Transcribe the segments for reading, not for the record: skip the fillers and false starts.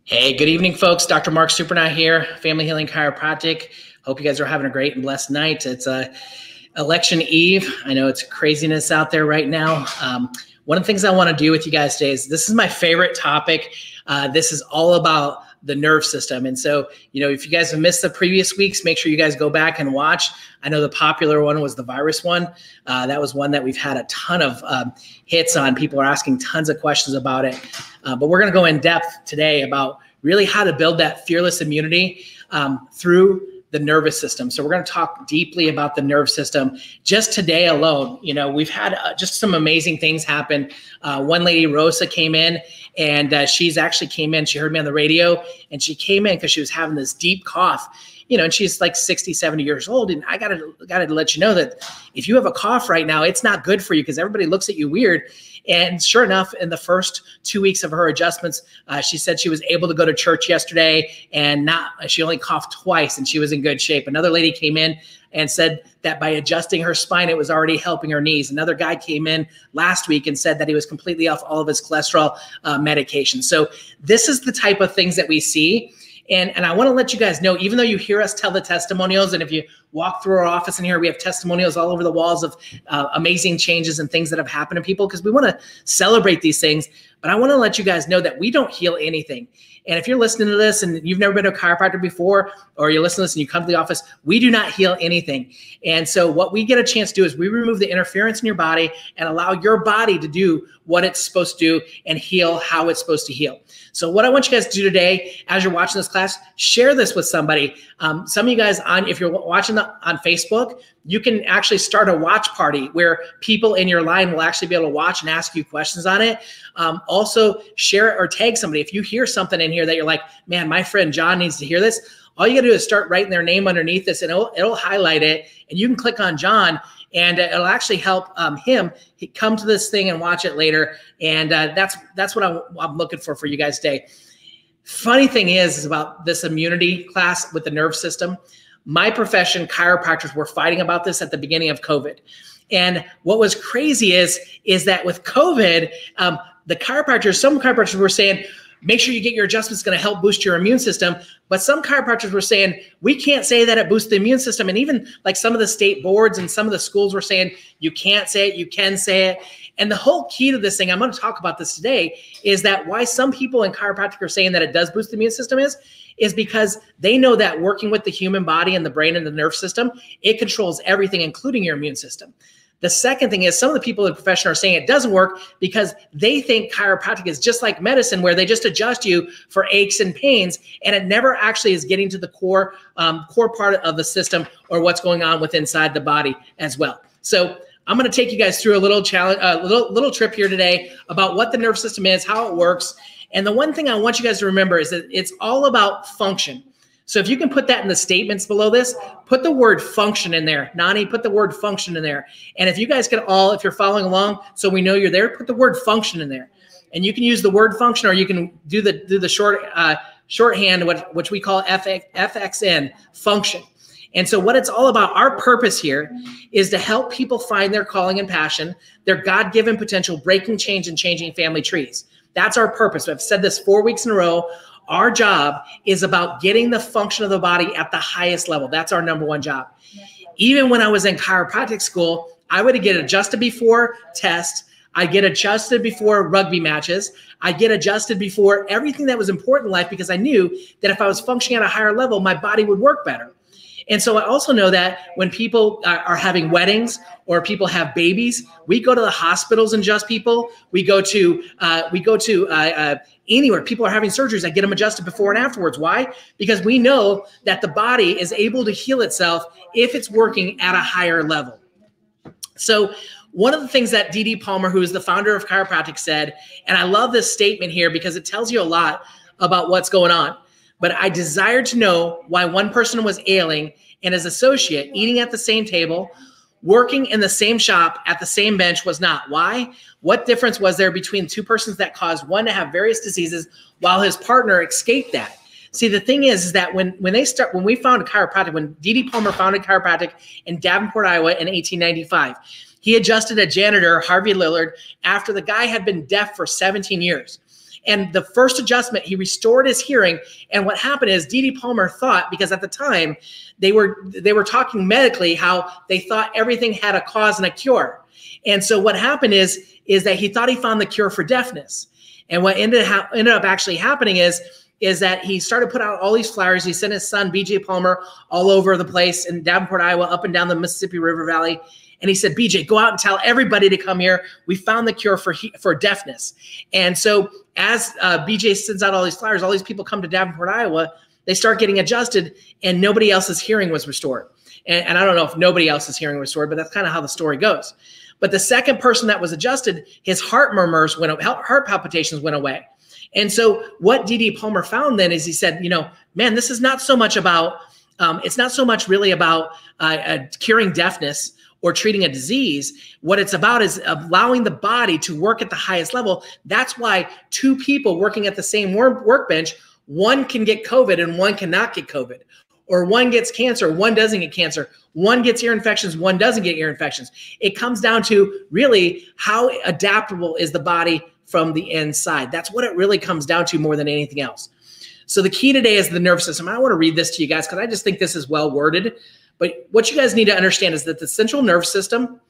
Hey, good evening, folks. Dr. Mark Supernaut here, Family Healing Chiropractic. Hope you guys are having a great and blessed night. It's election eve. I know it's craziness out there right now. One of the things I want to do with you guys today is this is my favorite topic. This is all about the nerve system. And so, if you guys have missed the previous weeks, make sure you guys go back and watch. I know the popular one was the virus one. That was one that we've had a ton of hits on. People are asking tons of questions about it. But we're going to go in depth today about really how to build that fearless immunity through the nervous system. So we're going to talk deeply about the nerve system just today alone. We've had just some amazing things happen. One lady, Rosa, came in and she heard me on the radio and she came in because she was having this deep cough, and she's like 60, 70 years old. And I gotta let you know that if you have a cough right now, it's not good for you because everybody looks at you weird. And sure enough, in the first 2 weeks of her adjustments, she said she was able to go to church yesterday and she only coughed twice and she was in good shape. Another lady came in and said that by adjusting her spine, it was already helping her knees. Another guy came in last week and said that he was completely off all of his cholesterol medication. So this is the type of things that we see. And I want to let you guys know, even though you hear us tell the testimonials, and if you walk through our office in here, we have testimonials all over the walls of amazing changes and things that have happened to people because we want to celebrate these things. But I want to let you guys know that we don't heal anything. And if you're listening to this and you've never been to a chiropractor before, or you're listening to this and you come to the office, we do not heal anything. And so what we get a chance to do is we remove the interference in your body and allow your body to do what it's supposed to do and heal how it's supposed to heal. So what I want you guys to do today, as you're watching this class, share this with somebody. Some of you guys, if you're watching on Facebook, you can actually start a watch party where people in your line will actually be able to watch and ask you questions on it. Also, share it or tag somebody. If you hear something in here that you're like, man, my friend John needs to hear this, all you got to do is start writing their name underneath this, and it'll highlight it, and you can click on John, and it'll actually help him come to this thing and watch it later. And that's what I'm looking for you guys today. Funny thing is about this immunity class with the nerve system. My profession, chiropractors, were fighting about this at the beginning of COVID. And what was crazy is that with COVID, some chiropractors were saying, make sure you get your adjustments, going to help boost your immune system. But some chiropractors were saying, we can't say that it boosts the immune system. And even like some of the state boards and some of the schools were saying, you can't say it, you can say it. And the whole key to this thing, I'm going to talk about this today, is that why some people in chiropractic are saying that it does boost the immune system is because they know that working with the human body and the brain and the nerve system, it controls everything, including your immune system. The second thing is some of the people in the profession are saying it doesn't work because they think chiropractic is just like medicine where they just adjust you for aches and pains, and it never actually is getting to the core part of the system or what's going on with inside the body as well. So I'm going to take you guys through a little challenge, little trip here today about what the nerve system is, how it works. And the one thing I want you guys to remember is that it's all about function. So if you can put that in the statements below this, put the word function in there. Nani, put the word function in there. And if you guys can all, if you're following along, so we know you're there, put the word function in there. And you can use the word function, or you can do the shorthand, which we call FXN, function. And so what it's all about, our purpose here is to help people find their calling and passion, their God-given potential, breaking change and changing family trees. That's our purpose. I've said this 4 weeks in a row. Our job is about getting the function of the body at the highest level. That's our number one job. Even when I was in chiropractic school, I would get adjusted before tests. I get adjusted before rugby matches. I get adjusted before everything that was important in life because I knew that if I was functioning at a higher level, my body would work better. And so I also know that when people are having weddings or people have babies, we go to the hospitals and adjust people. We go to anywhere people are having surgeries, I get them adjusted before and afterwards. Why? Because we know that the body is able to heal itself if it's working at a higher level. So one of the things that D.D. Palmer, who is the founder of chiropractic, said, and I love this statement here because it tells you a lot about what's going on. But I desired to know why one person was ailing and his associate eating at the same table, working in the same shop at the same bench was not. Why? What difference was there between two persons that caused one to have various diseases while his partner escaped that? See, the thing is that when we founded chiropractic, when D.D. Palmer founded chiropractic in Davenport, Iowa in 1895, he adjusted a janitor, Harvey Lillard, after the guy had been deaf for 17 years. And the first adjustment, he restored his hearing. And what happened is D.D. Palmer thought, because at the time they were talking medically, how they thought everything had a cause and a cure. And so what happened is that he thought he found the cure for deafness. And what ended up actually happening is that he started putting out all these flyers. He sent his son, B.J. Palmer, all over the place in Davenport, Iowa, up and down the Mississippi River Valley. And he said, BJ, go out and tell everybody to come here. We found the cure for deafness. And so as BJ sends out all these flyers, all these people come to Davenport, Iowa, they start getting adjusted, and nobody else's hearing was restored. And I don't know if nobody else's hearing was restored, but that's kind of how the story goes. But the second person that was adjusted, his heart murmurs went, heart palpitations went away. And so what D.D. Palmer found then is he said, man, this is not so much about, it's not so much really about curing deafness or treating a disease. What it's about is allowing the body to work at the highest level. That's why two people working at the same workbench, one can get COVID and one cannot get COVID. Or one gets cancer, one doesn't get cancer. One gets ear infections, one doesn't get ear infections. It comes down to really how adaptable is the body from the inside. That's what it really comes down to more than anything else. So the key today is the nervous system. I want to read this to you guys because I just think this is well worded. But what you guys need to understand is that the central nervous system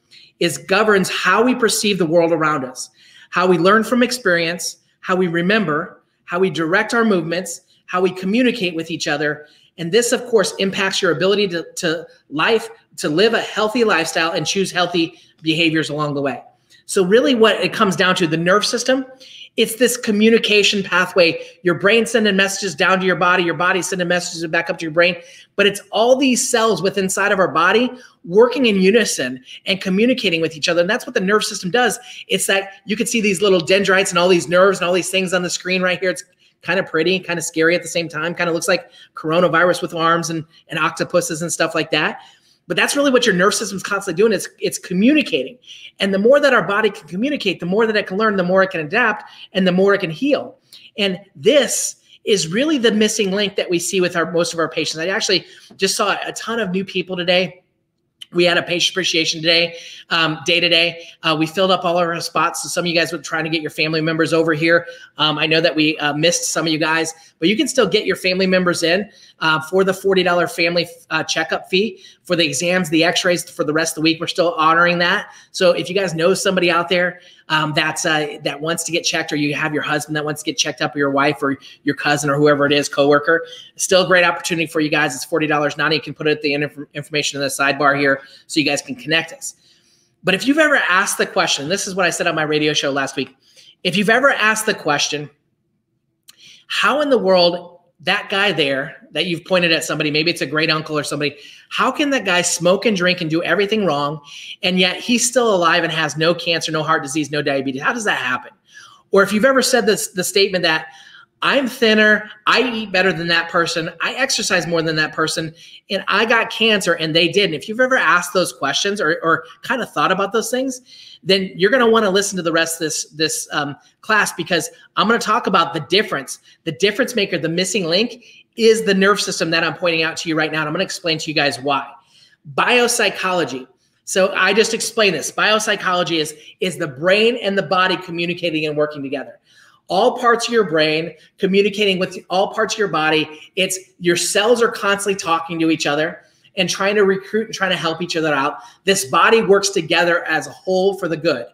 governs how we perceive the world around us, how we learn from experience, how we remember, how we direct our movements, how we communicate with each other. And this, of course, impacts your ability to live a healthy lifestyle and choose healthy behaviors along the way. So really what it comes down to, the nerve system, it's this communication pathway. Your brain sending messages down to your body sending messages back up to your brain. But it's all these cells within inside of our body working in unison and communicating with each other. And that's what the nerve system does. It's that you can see these little dendrites and all these nerves and all these things on the screen right here. It's kind of pretty, kind of scary at the same time. Kind of looks like coronavirus with arms and octopuses and stuff like that. But that's really what your nerve system's constantly doing. It's communicating. And the more that our body can communicate, the more that it can learn, the more it can adapt, and the more it can heal. And this is really the missing link that we see with most of our patients. I actually just saw a ton of new people today. We had a patient appreciation day today. We filled up all of our spots. So some of you guys were trying to get your family members over here. I know that we missed some of you guys, but you can still get your family members in for the $40 family checkup fee for the exams, the x-rays for the rest of the week. We're still honoring that. So if you guys know somebody out there that wants to get checked, or you have your husband that wants to get checked up, or your wife or your cousin or whoever it is, coworker, still a great opportunity for you guys. It's $40 now. You can put it at the information in the sidebar here so you guys can connect us. But if you've ever asked the question, this is what I said on my radio show last week. If you've ever asked the question, how in the world that guy there that you've pointed at somebody, maybe it's a great uncle or somebody, how can that guy smoke and drink and do everything wrong, and yet he's still alive and has no cancer, no heart disease, no diabetes? How does that happen? Or if you've ever said the statement that I'm thinner, I eat better than that person, I exercise more than that person, and I got cancer and they didn't. If you've ever asked those questions or kind of thought about those things, then you're going to want to listen to the rest of this class, because I'm going to talk about the difference. The difference maker, the missing link, is the nerve system that I'm pointing out to you right now. And I'm going to explain to you guys why. Biopsychology. So I just explained this. Biopsychology is the brain and the body communicating and working together. All parts of your brain communicating with all parts of your body. It's your cells are constantly talking to each other and trying to recruit and trying to help each other out. This body works together as a whole for the good.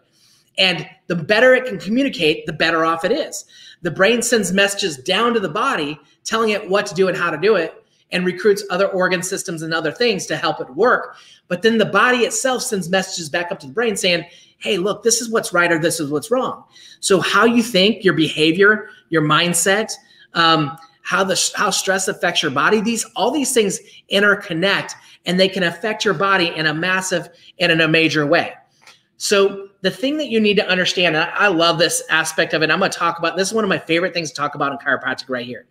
And the better it can communicate, the better off it is. The brain sends messages down to the body, telling it what to do and how to do it, and recruits other organ systems and other things to help it work. But then the body itself sends messages back up to the brain saying, hey, look, this is what's right or this is what's wrong. So how you think, your behavior, your mindset, how stress affects your body, all these things interconnect, and they can affect your body in a massive and in a major way. So the thing that you need to understand, and I love this aspect of it, I'm going to talk about, this is one of my favorite things to talk about in chiropractic right here.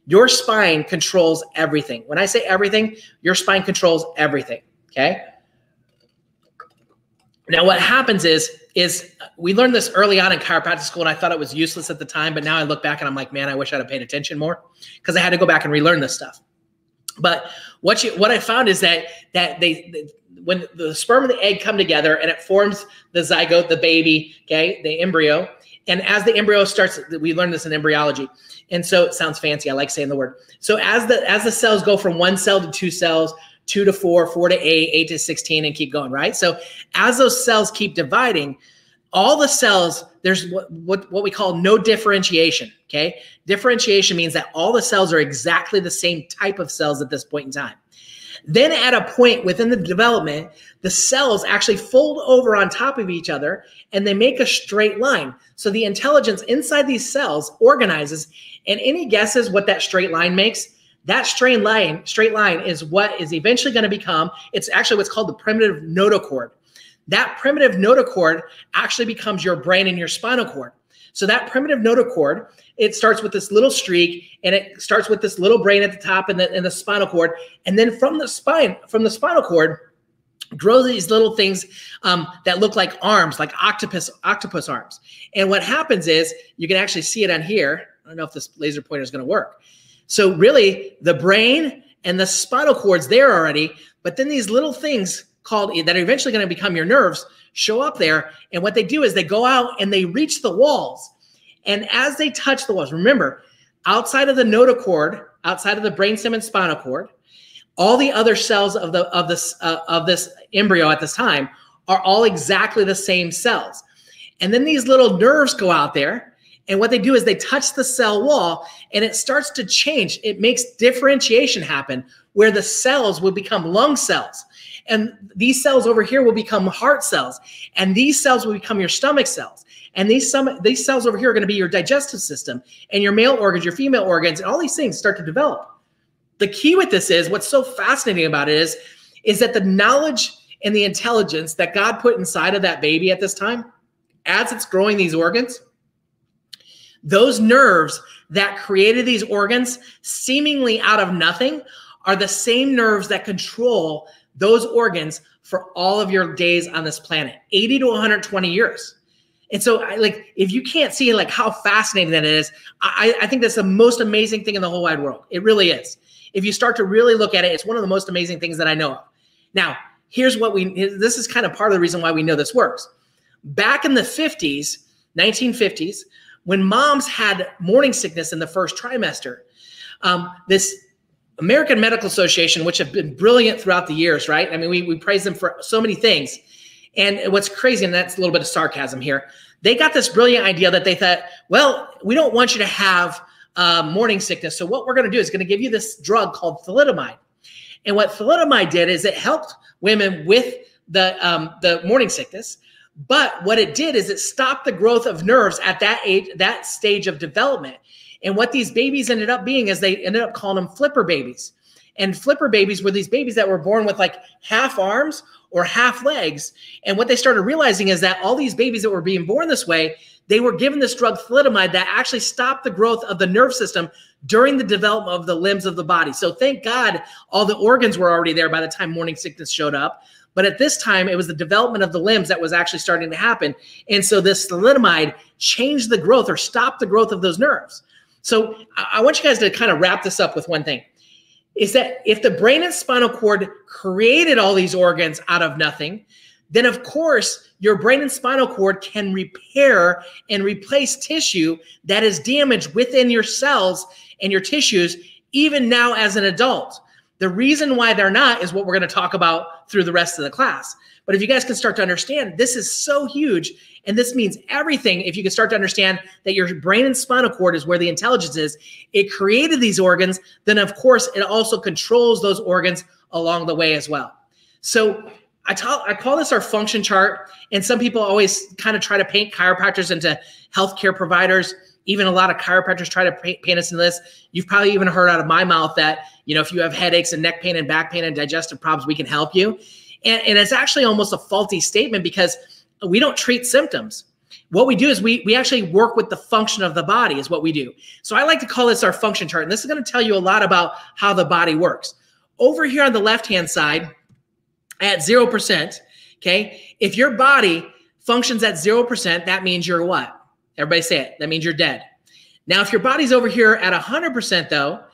Your spine controls everything. When I say everything, your spine controls everything, okay? Now what happens is we learned this early on in chiropractic school, and I thought it was useless at the time, but now I look back and I'm like, man, I wish I'd have paid attention more, because I had to go back and relearn this stuff. But what I found is that when the sperm and the egg come together and it forms the zygote, the baby, okay, the embryo, And as the embryo starts, we learned this in embryology. And so it sounds fancy. I like saying the word. So as the cells go from 1 cell to 2 cells, 2 to 4, 4 to 8, 8 to 16, and keep going, right? So as those cells keep dividing, all the cells, there's what we call no differentiation, okay? Differentiation means that all the cells are exactly the same type of cells at this point in time. Then at a point within the development, the cells actually fold over on top of each other and they make a straight line. So the intelligence inside these cells organizes, and any guesses what that straight line makes? That straight line is what is eventually going to become, it's actually what's called the primitive notochord. That primitive notochord actually becomes your brain and your spinal cord. So that primitive notochord, it starts with this little streak, and it starts with this little brain at the top and the spinal cord. And then from the spinal cord, grow these little things that look like arms, like octopus arms. And what happens is, you can actually see it on here. I don't know if this laser pointer is going to work. So really, the brain and the spinal cord's there already, but then these little things that are eventually going to become your nerves show up there. And what they do is they go out and they reach the walls. And as they touch the walls, remember, outside of the notochord, outside of the brainstem and spinal cord, all the other cells of this embryo at this time are all exactly the same cells. And then these little nerves go out there, and what they do is they touch the cell wall, and it starts to change. It makes differentiation happen, where the cells will become lung cells. And these cells over here will become heart cells. And these cells will become your stomach cells. And these cells over here are going to be your digestive system and your male organs, your female organs, and all these things start to develop. The key with this is, what's so fascinating about it is that the knowledge and the intelligence that God put inside of that baby at this time, as it's growing these organs, those nerves that created these organs seemingly out of nothing are the same nerves that control those organs for all of your days on this planet, 80 to 120 years. And so if you can't see how fascinating that is, I think that's the most amazing thing in the whole wide world. It really is. If you start to really look at it, it's one of the most amazing things that I know of. Now, here's this is kind of part of the reason why we know this works. Back in the 50s, 1950s, when moms had morning sickness in the first trimester, this American Medical Association, which have been brilliant throughout the years, right? I mean, we praise them for so many things. And what's crazy, and that's a little bit of sarcasm here, they got this brilliant idea that they thought, well, we don't want you to have morning sickness. So what we're going to do is going to give you this drug called thalidomide. And what thalidomide did is it helped women with the morning sickness. But what it did is it stopped the growth of nerves at that age, that stage of development. And what these babies ended up being is they ended up calling them flipper babies. And flipper babies were these babies that were born with half arms or half legs. And what they started realizing is that all these babies that were being born this way, they were given this drug thalidomide that actually stopped the growth of the nerve system during the development of the limbs of the body. So thank God all the organs were already there by the time morning sickness showed up. But at this time, it was the development of the limbs that was actually starting to happen. And so this thalidomide changed the growth or stopped the growth of those nerves. So I want you guys to kind of wrap this up with one thing, is that if the brain and spinal cord created all these organs out of nothing, then of course your brain and spinal cord can repair and replace tissue that is damaged within your cells and your tissues, even now as an adult. The reason why they're not is what we're going to talk about through the rest of the class. But if you guys can start to understand, this is so huge, and this means everything. If you can start to understand that your brain and spinal cord is where the intelligence is, it created these organs, then of course it also controls those organs along the way as well. So I call this our function chart, and some people always kind of try to paint chiropractors into healthcare providers. Even a lot of chiropractors try to paint us in this. You've probably even heard out of my mouth that, if you have headaches and neck pain and back pain and digestive problems, we can help you. And it's actually almost a faulty statement, because we don't treat symptoms. What we do is we actually work with the function of the body is what we do. So I like to call this our function chart. And this is going to tell you a lot about how the body works. Over here on the left-hand side at 0%, okay, if your body functions at 0%, that means you're what? Everybody say it. That means you're dead. Now, if your body's over here at 100% though,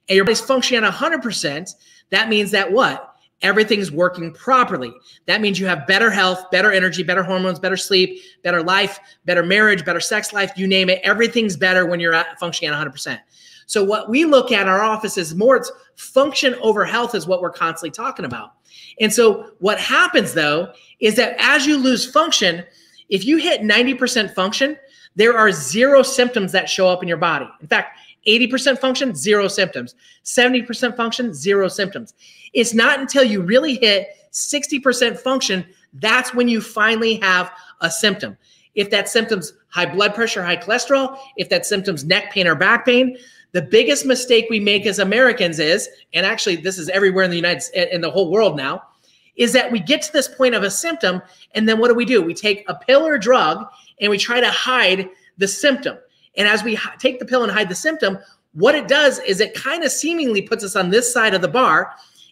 and your body's functioning at 100%, that means that what? everything's working properly. That means you have better health, better energy, better hormones, better sleep, better life, better marriage, better sex life, you name it. Everything's better when you're functioning at 100%. So what we look at in our office is more, it's function over health is what we're constantly talking about. And so what happens though, is that as you lose function, if you hit 90% function, there are 0 symptoms that show up in your body. In fact, 80% function, 0 symptoms. 70% function, 0 symptoms. It's not until you really hit 60% function, that's when you finally have a symptom. If that symptom's high blood pressure, high cholesterol, if that symptom's neck pain or back pain, the biggest mistake we make as Americans is, and actually this is everywhere in the whole world now, is that we get to this point of a symptom, and then what do? We take a pill or a drug and we try to hide the symptom. And as we take the pill and hide the symptom, what it does is it kind of seemingly puts us on this side of the bar.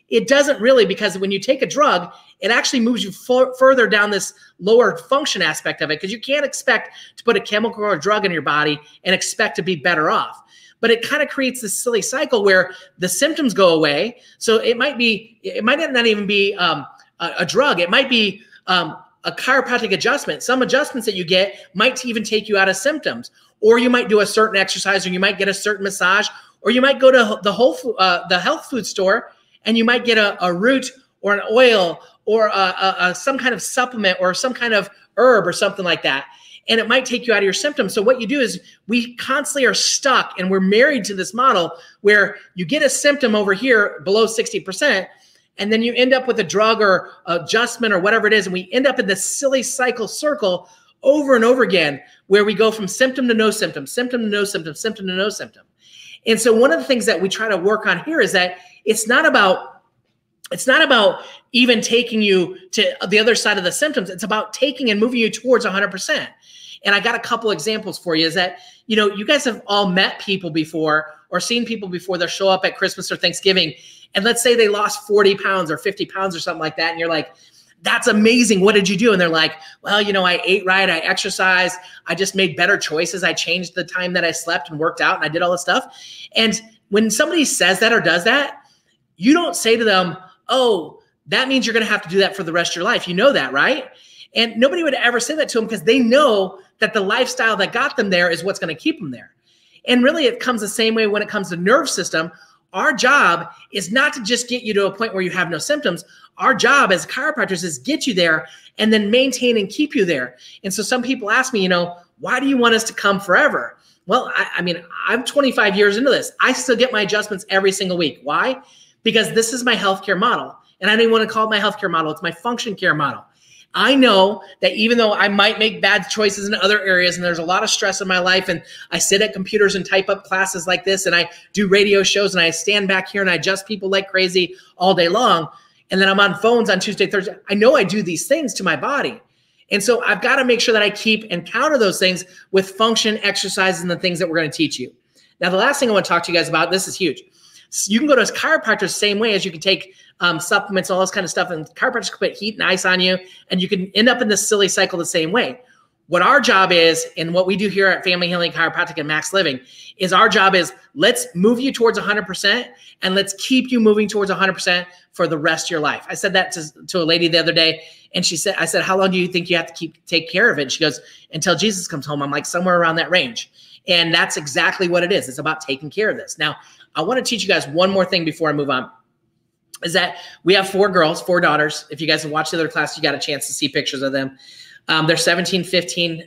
It doesn't really, because when you take a drug, it actually moves you further down this lower function aspect of it, because you can't expect to put a chemical or a drug in your body and expect to be better off. But it kind of creates this silly cycle where the symptoms go away. So it might not even be a drug. It might be a chiropractic adjustment. Some adjustments that you get might even take you out of symptoms, or you might do a certain exercise, or you might get a certain massage, or you might go to the health food store and you might get a root or an oil or some kind of supplement or some kind of herb or something like that. And it might take you out of your symptoms. So what you do is we constantly are stuck, and we're married to this model where you get a symptom over here below 60%, and then you end up with a drug or adjustment or whatever it is. And we end up in this silly circle over and over again, where we go from symptom to no symptom, symptom to no symptom, symptom to no symptom. And so one of the things that we try to work on here is that it's not about even taking you to the other side of the symptoms. It's about taking and moving you towards 100%. And I got a couple examples for you. Is that, you guys have all met people before or seen people before that show up at Christmas or Thanksgiving, and let's say they lost 40 pounds or 50 pounds or something like that. And you're like, that's amazing. What did you do? And they're like, well, I ate right. I exercised. I just made better choices. I changed the time that I slept and worked out, and I did all this stuff. And when somebody says that or does that, you don't say to them, oh, that means you're going to have to do that for the rest of your life. You know that, right? And nobody would ever say that to them, because they know that the lifestyle that got them there is what's going to keep them there. And really, it comes the same way when it comes to nerve system. Our job is not to just get you to a point where you have no symptoms. Our job as chiropractors is get you there and then maintain and keep you there. And so some people ask me, why do you want us to come forever? Well, I mean, I'm 25 years into this. I still get my adjustments every single week. Why? Because this is my healthcare model. And I don't even want to call it my healthcare model. It's my function care model. I know that even though I might make bad choices in other areas, and there's a lot of stress in my life, and I sit at computers and type up classes like this, and I do radio shows, and I stand back here and I adjust people like crazy all day long, and then I'm on phones on Tuesday, Thursday. I know I do these things to my body. And so I've got to make sure that I keep and counter those things with function, exercises, and the things that we're going to teach you. Now, the last thing I want to talk to you guys about, this is huge. So you can go to a chiropractor the same way as you can take supplements, all this kind of stuff, and chiropractors can put heat and ice on you, and you can end up in this silly cycle the same way. What our job is, and what we do here at Family Healing Chiropractic and Max Living, is our job is let's move you towards 100%, and let's keep you moving towards 100% for the rest of your life. I said that to a lady the other day, and I said, how long do you think you have to take care of it? And she goes, until Jesus comes home. I'm like, somewhere around that range. And that's exactly what it is. It's about taking care of this. Now, I want to teach you guys one more thing before I move on, is that we have 4 girls, 4 daughters. If you guys have watched the other class, you got a chance to see pictures of them. They're 17, 15,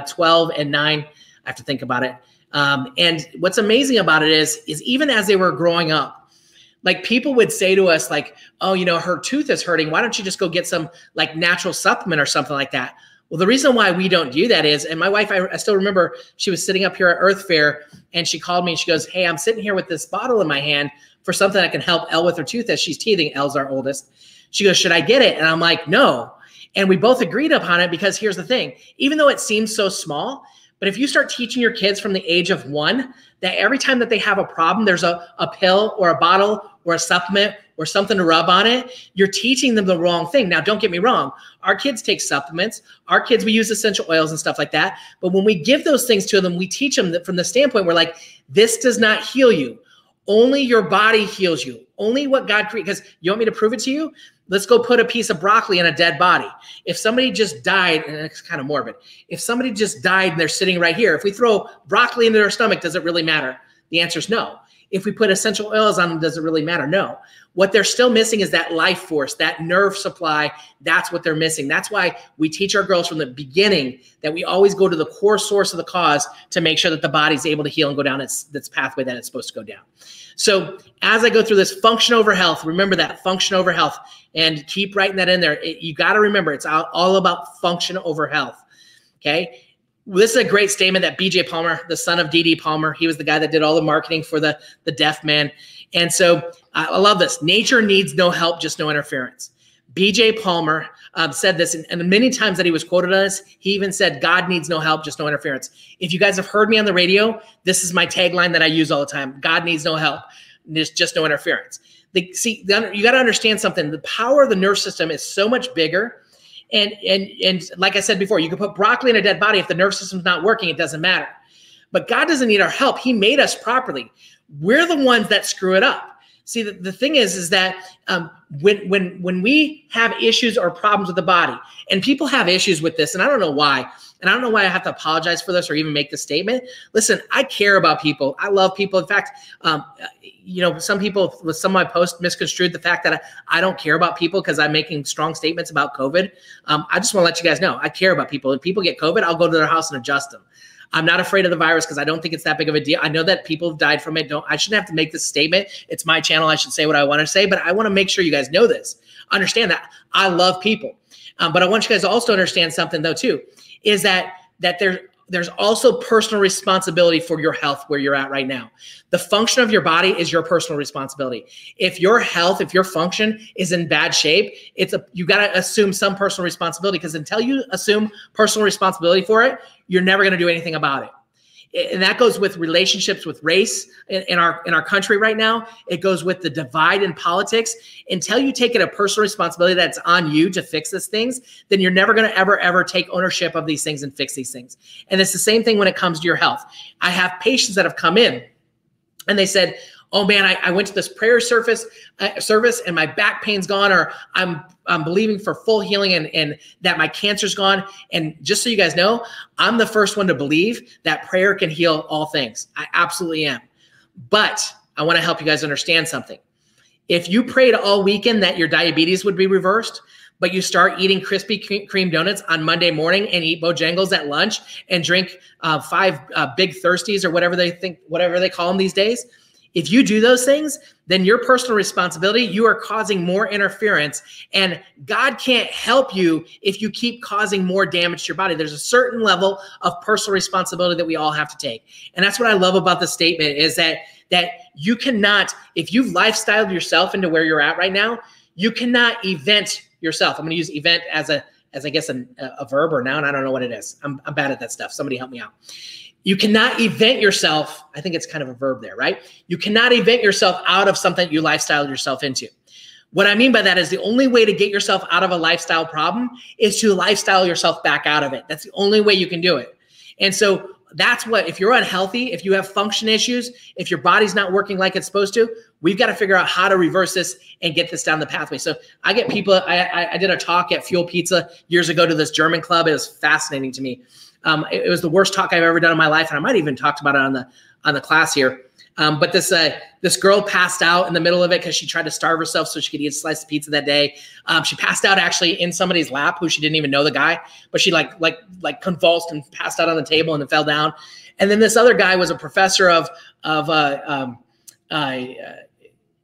12, and 9. I have to think about it. And what's amazing about it is even as they were growing up, like people would say to us like, oh, her tooth is hurting. Why don't you just go get some like natural supplement or something like that? Well, the reason why we don't do that is, and my wife, I still remember she was sitting up here at Earth Fair, and she called me and she goes, hey, I'm sitting here with this bottle in my hand for something that can help Elle with her tooth as she's teething. Elle's our oldest. She goes, should I get it? And I'm like, no. And we both agreed upon it, because here's the thing. Even though it seems so small, but if you start teaching your kids from the age of 1 that every time that they have a problem, there's a pill or a bottle or a supplement or something to rub on it, you're teaching them the wrong thing. Now, don't get me wrong. Our kids take supplements. Our kids, we use essential oils and stuff like that. But when we give those things to them, we teach them that from the standpoint where like, this does not heal you. Only your body heals you. Only what God created. Because you want me to prove it to you? Let's go put a piece of broccoli in a dead body. If somebody just died, and it's kind of morbid, if somebody just died and they're sitting right here, if we throw broccoli into their stomach, does it really matter? The answer is no. If we put essential oils on them, does it really matter? No. What they're still missing is that life force, that nerve supply. That's what they're missing. That's why we teach our girls from the beginning that we always go to the core source of the cause to make sure that the body's able to heal and go down its pathway that it's supposed to go down. So as I go through this function over health, remember that function over health, and keep writing that in there. You got to remember it's all about function over health. Okay. This is a great statement that B.J. Palmer, the son of D.D. Palmer, he was the guy that did all the marketing for the deaf man. And so I love this. Nature needs no help, just no interference. B.J. Palmer said this, and many times that he was quoted on this, he even said, God needs no help, just no interference. If you guys have heard me on the radio, this is my tagline that I use all the time. God needs no help, there's just no interference. You got to understand something. The power of the nerve system is so much bigger. And like I said before, you can put broccoli in a dead body. If the nerve system's not working, it doesn't matter. But God doesn't need our help. He made us properly. We're the ones that screw it up. See, the thing is that when we have issues or problems with the body, and people have issues with this, and I don't know why, and I don't know why I have to apologize for this or even make this statement. Listen, I care about people. I love people. In fact, some people with some of my posts misconstrued the fact that I don't care about people because I'm making strong statements about COVID. I just want to let you guys know I care about people. If people get COVID, I'll go to their house and adjust them. I'm not afraid of the virus because I don't think it's that big of a deal. I know that people have died from it. I shouldn't have to make this statement. It's my channel. I should say what I want to say, but I want to make sure you guys know this. Understand that I love people. But I want you guys to also understand something though too, is that there's also personal responsibility for your health where you're at right now. The function of your body is your personal responsibility. If your health, if your function is in bad shape, you got to assume some personal responsibility, because until you assume personal responsibility for it, you're never going to do anything about it. And that goes with relationships with race in our country right now. It goes with the divide in politics. Until you take it a personal responsibility that's on you to fix these things, then you're never going to ever take ownership of these things and fix these things. And it's the same thing when it comes to your health. I have patients that have come in and they said, oh man, I went to this prayer service and my back pain's gone, or I'm believing for full healing and that my cancer's gone. And just so you guys know, I'm the first one to believe that prayer can heal all things. I absolutely am. But I want to help you guys understand something. If you prayed all weekend that your diabetes would be reversed, but you start eating Krispy Kreme donuts on Monday morning and eat Bojangles at lunch and drink 5 big Thirsties or whatever they call them these days, if you do those things, then your personal responsibility, you are causing more interference, and God can't help you if you keep causing more damage to your body. There's a certain level of personal responsibility that we all have to take. And that's what I love about the statement, is that you cannot, if you've lifestyled yourself into where you're at right now, you cannot event yourself. I'm going to use event as I guess a verb or noun. I don't know what it is. I'm bad at that stuff. Somebody help me out. You cannot event yourself. I think it's kind of a verb there, right? You cannot event yourself out of something you lifestyled yourself into. What I mean by that is the only way to get yourself out of a lifestyle problem is to lifestyle yourself back out of it. That's the only way you can do it. And so that's what, if you're unhealthy, if you have function issues, if your body's not working like it's supposed to, we've got to figure out how to reverse this and get this down the pathway. So I get people, I did a talk at Fuel Pizza years ago to this German club. It was fascinating to me. It was the worst talk I've ever done in my life, and I might even talked about it on the class here. But this girl passed out in the middle of it because she tried to starve herself so she could eat a slice of pizza that day. She passed out actually in somebody's lap who she didn't even know the guy, but she like convulsed and passed out on the table and then fell down. And then this other guy was a professor of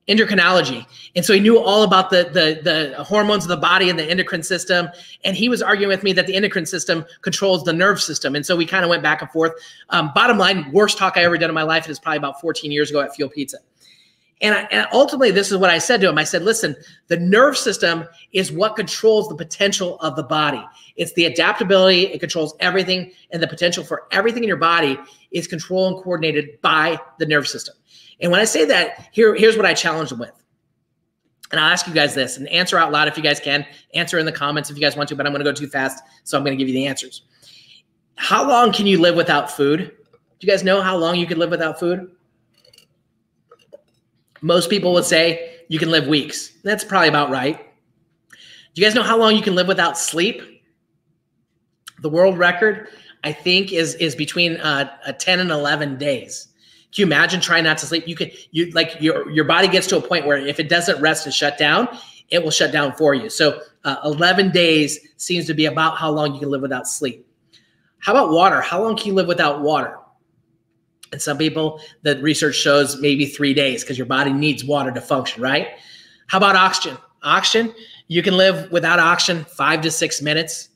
endocrinology. And so he knew all about the hormones of the body and the endocrine system. And he was arguing with me that the endocrine system controls the nerve system. And so we kind of went back and forth. Bottom line, worst talk I ever done in my life. It was probably about 14 years ago at Fuel Pizza. And ultimately, this is what I said to him. I said, listen, the nerve system is what controls the potential of the body. It's the adaptability. It controls everything. And the potential for everything in your body is controlled and coordinated by the nerve system. And when I say that, here's what I challenge them with. And I'll ask you guys this, and answer out loud if you guys can. Answer in the comments if you guys want to, but I'm going to go too fast, so I'm going to give you the answers. How long can you live without food? Do you guys know how long you could live without food? Most people would say you can live weeks. That's probably about right. Do you guys know how long you can live without sleep? The world record, I think, is between 10 and 11 days. Can you imagine trying not to sleep? Your body gets to a point where if it doesn't rest and shut down, it will shut down for you. So 11 days seems to be about how long you can live without sleep. How about water? How long can you live without water? And some people, the research shows maybe 3 days because your body needs water to function, right? How about oxygen? Oxygen, you can live without oxygen 5 to 6 minutes.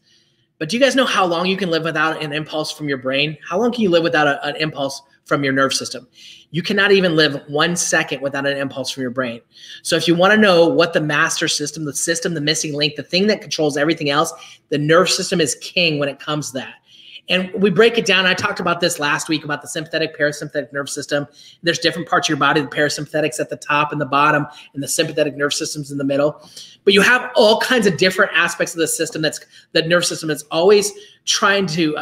But do you guys know how long you can live without an impulse from your brain? How long can you live without an impulse from your nerve system? You cannot even live 1 second without an impulse from your brain. So if you want to know what the master system, the missing link, the thing that controls everything else, the nerve system is king when it comes to that. And we break it down. I talked about this last week about the sympathetic, parasympathetic nerve system. There's different parts of your body. The parasympathetic's at the top and the bottom, and the sympathetic nerve system's in the middle. But you have all kinds of different aspects of the system. The nerve system is always trying to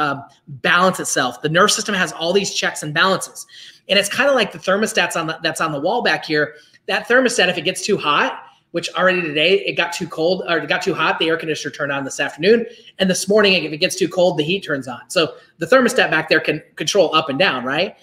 balance itself. The nerve system has all these checks and balances. And it's kind of like the thermostats that's on the wall back here. That thermostat, if it gets too hot, which already today it got too cold or it got too hot, the air conditioner turned on this afternoon. And this morning, if it gets too cold, the heat turns on. So the thermostat back there can control up and down, right?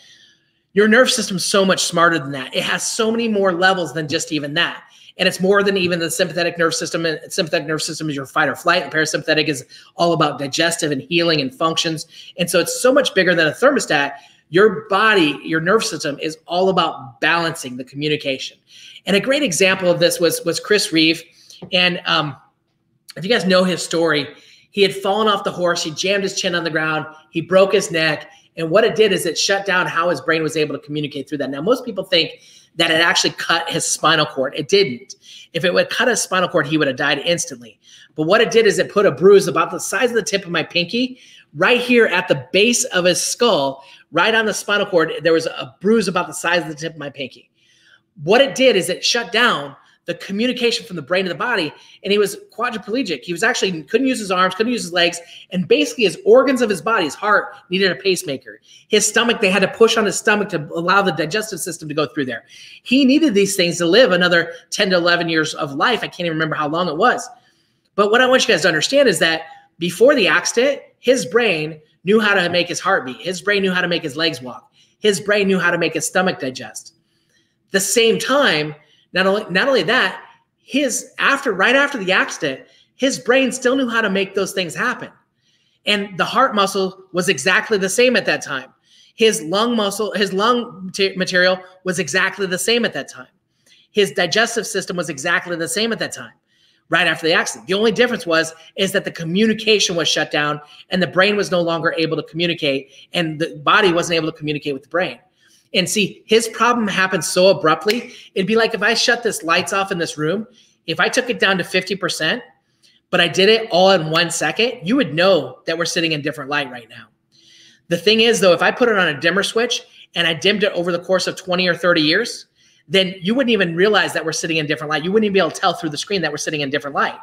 Your nerve system's so much smarter than that. It has so many more levels than just even that. And it's more than even the sympathetic nerve system. And sympathetic nerve system is your fight or flight. And parasympathetic is all about digestive and healing and functions. And so it's so much bigger than a thermostat. Your body, your nerve system is all about balancing the communication. And a great example of this was Chris Reeve. And if you guys know his story, he had fallen off the horse. He jammed his chin on the ground. He broke his neck. And what it did is it shut down how his brain was able to communicate through that. Now, most people think that it actually cut his spinal cord. It didn't. If it would cut his spinal cord, he would have died instantly. But what it did is it put a bruise about the size of the tip of my pinky right here at the base of his skull, right on the spinal cord. There was a bruise about the size of the tip of my pinky. What it did is it shut down the communication from the brain to the body, and he was quadriplegic. He was actually couldn't use his arms, couldn't use his legs, and basically his organs of his body, his heart needed a pacemaker. His stomach, they had to push on his stomach to allow the digestive system to go through there. He needed these things to live another 10 to 11 years of life. I can't even remember how long it was. But what I want you guys to understand is that before the accident, his brain knew how to make his heart beat. His brain knew how to make his legs walk. His brain knew how to make his stomach digest. The same time, not only that, right after the accident, his brain still knew how to make those things happen. And the heart muscle was exactly the same at that time. His lung material was exactly the same at that time. His digestive system was exactly the same at that time, right after the accident. The only difference is that the communication was shut down and the brain was no longer able to communicate and the body wasn't able to communicate with the brain. And see, his problem happened so abruptly. It'd be like if I shut this lights off in this room, if I took it down to 50%, but I did it all in 1 second, you would know that we're sitting in different light right now. The thing is, though, if I put it on a dimmer switch and I dimmed it over the course of 20 or 30 years, then you wouldn't even realize that we're sitting in different light. You wouldn't even be able to tell through the screen that we're sitting in different light.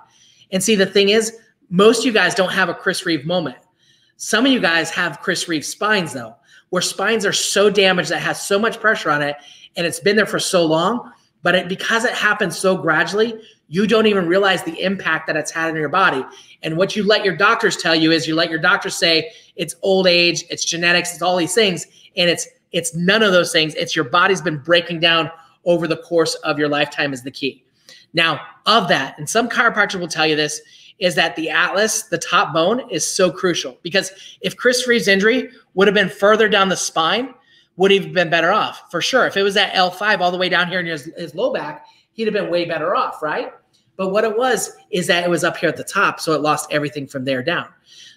And see, the thing is, most of you guys don't have a Chris Reeve moment. Some of you guys have Chris Reeve spines, though, where spines are so damaged that has so much pressure on it, and it's been there for so long, but because it happens so gradually, you don't even realize the impact that it's had on your body. And what you let your doctors tell you is you let your doctors say it's old age, it's genetics, it's all these things, and it's none of those things. It's your body's been breaking down over the course of your lifetime is the key. Now, of that, and some chiropractors will tell you this, is that the atlas, the top bone, is so crucial. Because if Chris Reeve's injury would have been further down the spine, would he have been better off? For sure. If it was at L5 all the way down here in his low back, he'd have been way better off, right? But what it was is that it was up here at the top, so it lost everything from there down.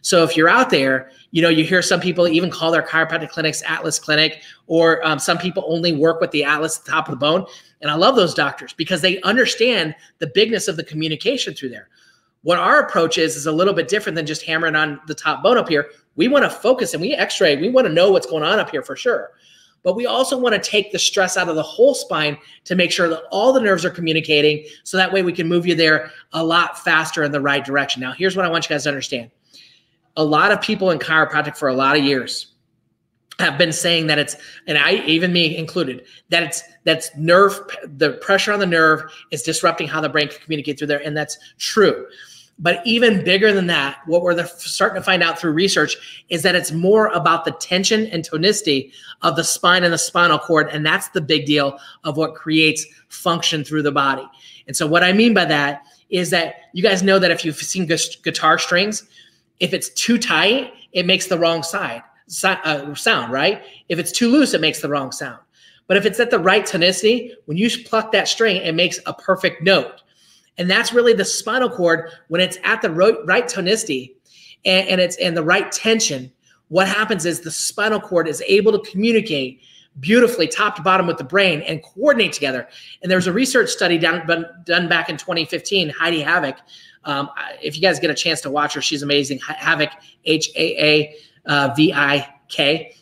So if you're out there, you hear some people even call their chiropractic clinics Atlas Clinic, or some people only work with the atlas at the top of the bone. And I love those doctors because they understand the bigness of the communication through there. What our approach is a little bit different than just hammering on the top bone up here. We want to focus and we x-ray. We want to know what's going on up here for sure. But we also want to take the stress out of the whole spine to make sure that all the nerves are communicating so that way we can move you there a lot faster in the right direction. Now, here's what I want you guys to understand. A lot of people in chiropractic for a lot of years have been saying that it's, and I, even me included, that that's nerve, the pressure on the nerve is disrupting how the brain can communicate through there. And that's true. But even bigger than that, what we're starting to find out through research is that it's more about the tension and tonicity of the spine and the spinal cord. And that's the big deal of what creates function through the body. And so what I mean by that is that you guys know that if you've seen guitar strings, if it's too tight, it makes the wrong sound, right? If it's too loose, it makes the wrong sound. But if it's at the right tonicity, when you pluck that string, it makes a perfect note. And that's really the spinal cord. When it's at the right tonicity and it's in the right tension, what happens is the spinal cord is able to communicate beautifully top to bottom with the brain and coordinate together. And there's a research study done back in 2015, Heidi Havoc. If you guys get a chance to watch her, she's amazing. Havoc, H-A-A-V-I-K.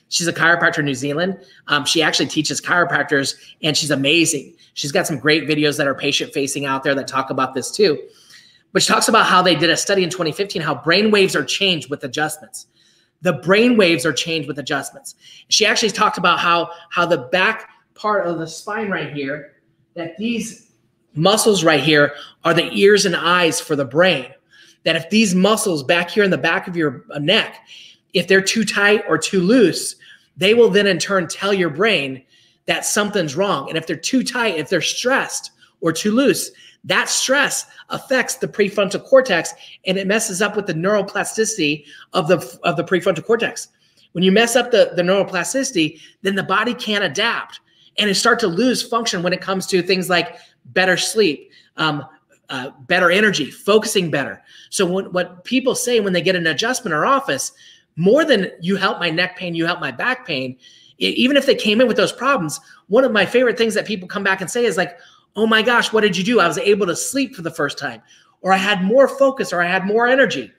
She's a chiropractor in New Zealand. She actually teaches chiropractors, and she's amazing. She's got some great videos that are patient-facing out there that talk about this too. But she talks about how they did a study in 2015, how brain waves are changed with adjustments. The brain waves are changed with adjustments. She actually talked about how the back part of the spine right here, that these muscles right here are the ears and eyes for the brain. That if these muscles back here in the back of your neck, if they're too tight or too loose, they will then in turn tell your brain that something's wrong. And if they're too tight, if they're stressed or too loose, that stress affects the prefrontal cortex, and it messes up with the neuroplasticity of the prefrontal cortex. When you mess up the neuroplasticity, then the body can't adapt, and it starts to lose function when it comes to things like better sleep, better energy, focusing better. So what people say when they get an adjustment or office, more than you help my neck pain, you help my back pain, even if they came in with those problems, one of my favorite things that people come back and say is like, oh my gosh, what did you do? I was able to sleep for the first time, or I had more focus, or I had more energy.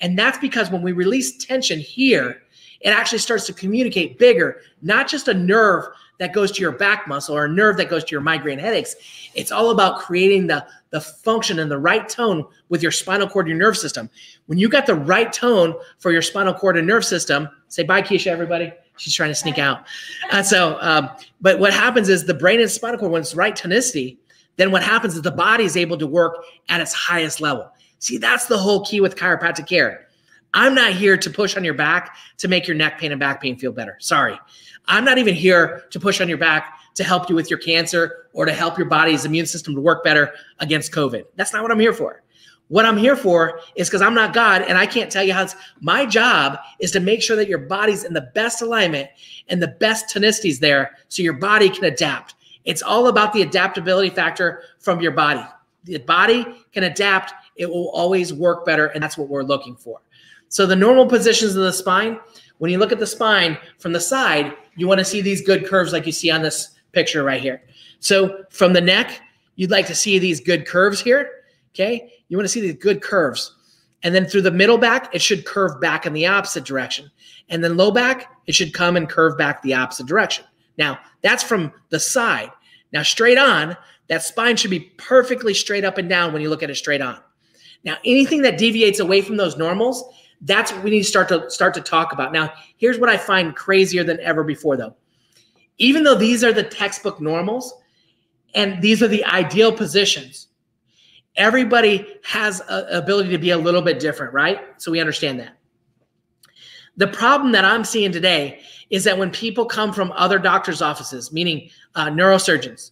And that's because when we release tension here, it actually starts to communicate bigger, not just a nerve that goes to your back muscle or a nerve that goes to your migraine headaches. It's all about creating the function and the right tone with your spinal cord, your nerve system. When you got the right tone for your spinal cord and nerve system, say bye, Keisha, everybody. She's trying to sneak out. But what happens is the brain and spinal cord, when it's right tonicity, then what happens is the body is able to work at its highest level. See, that's the whole key with chiropractic care. I'm not here to push on your back to make your neck pain and back pain feel better. Sorry. I'm not even here to push on your back to help you with your cancer or to help your body's immune system to work better against COVID. That's not what I'm here for. What I'm here for is, because I'm not God and I can't tell you how my job is to make sure that your body's in the best alignment and the best tonicities there so your body can adapt. It's all about the adaptability factor from your body. The body can adapt. It will always work better, and that's what we're looking for. So the normal positions of the spine, when you look at the spine from the side, you want to see these good curves like you see on this picture right here. So from the neck, you'd like to see these good curves here, okay? You want to see these good curves. And then through the middle back, it should curve back in the opposite direction. And then low back, it should come and curve back the opposite direction. Now, that's from the side. Now, straight on, that spine should be perfectly straight up and down when you look at it straight on. Now, anything that deviates away from those normals, that's what we need to start to talk about. Now, here's what I find crazier than ever before, though. Even though these are the textbook normals and these are the ideal positions, everybody has an ability to be a little bit different, right? So we understand that. The problem that I'm seeing today is that when people come from other doctors' offices, meaning neurosurgeons,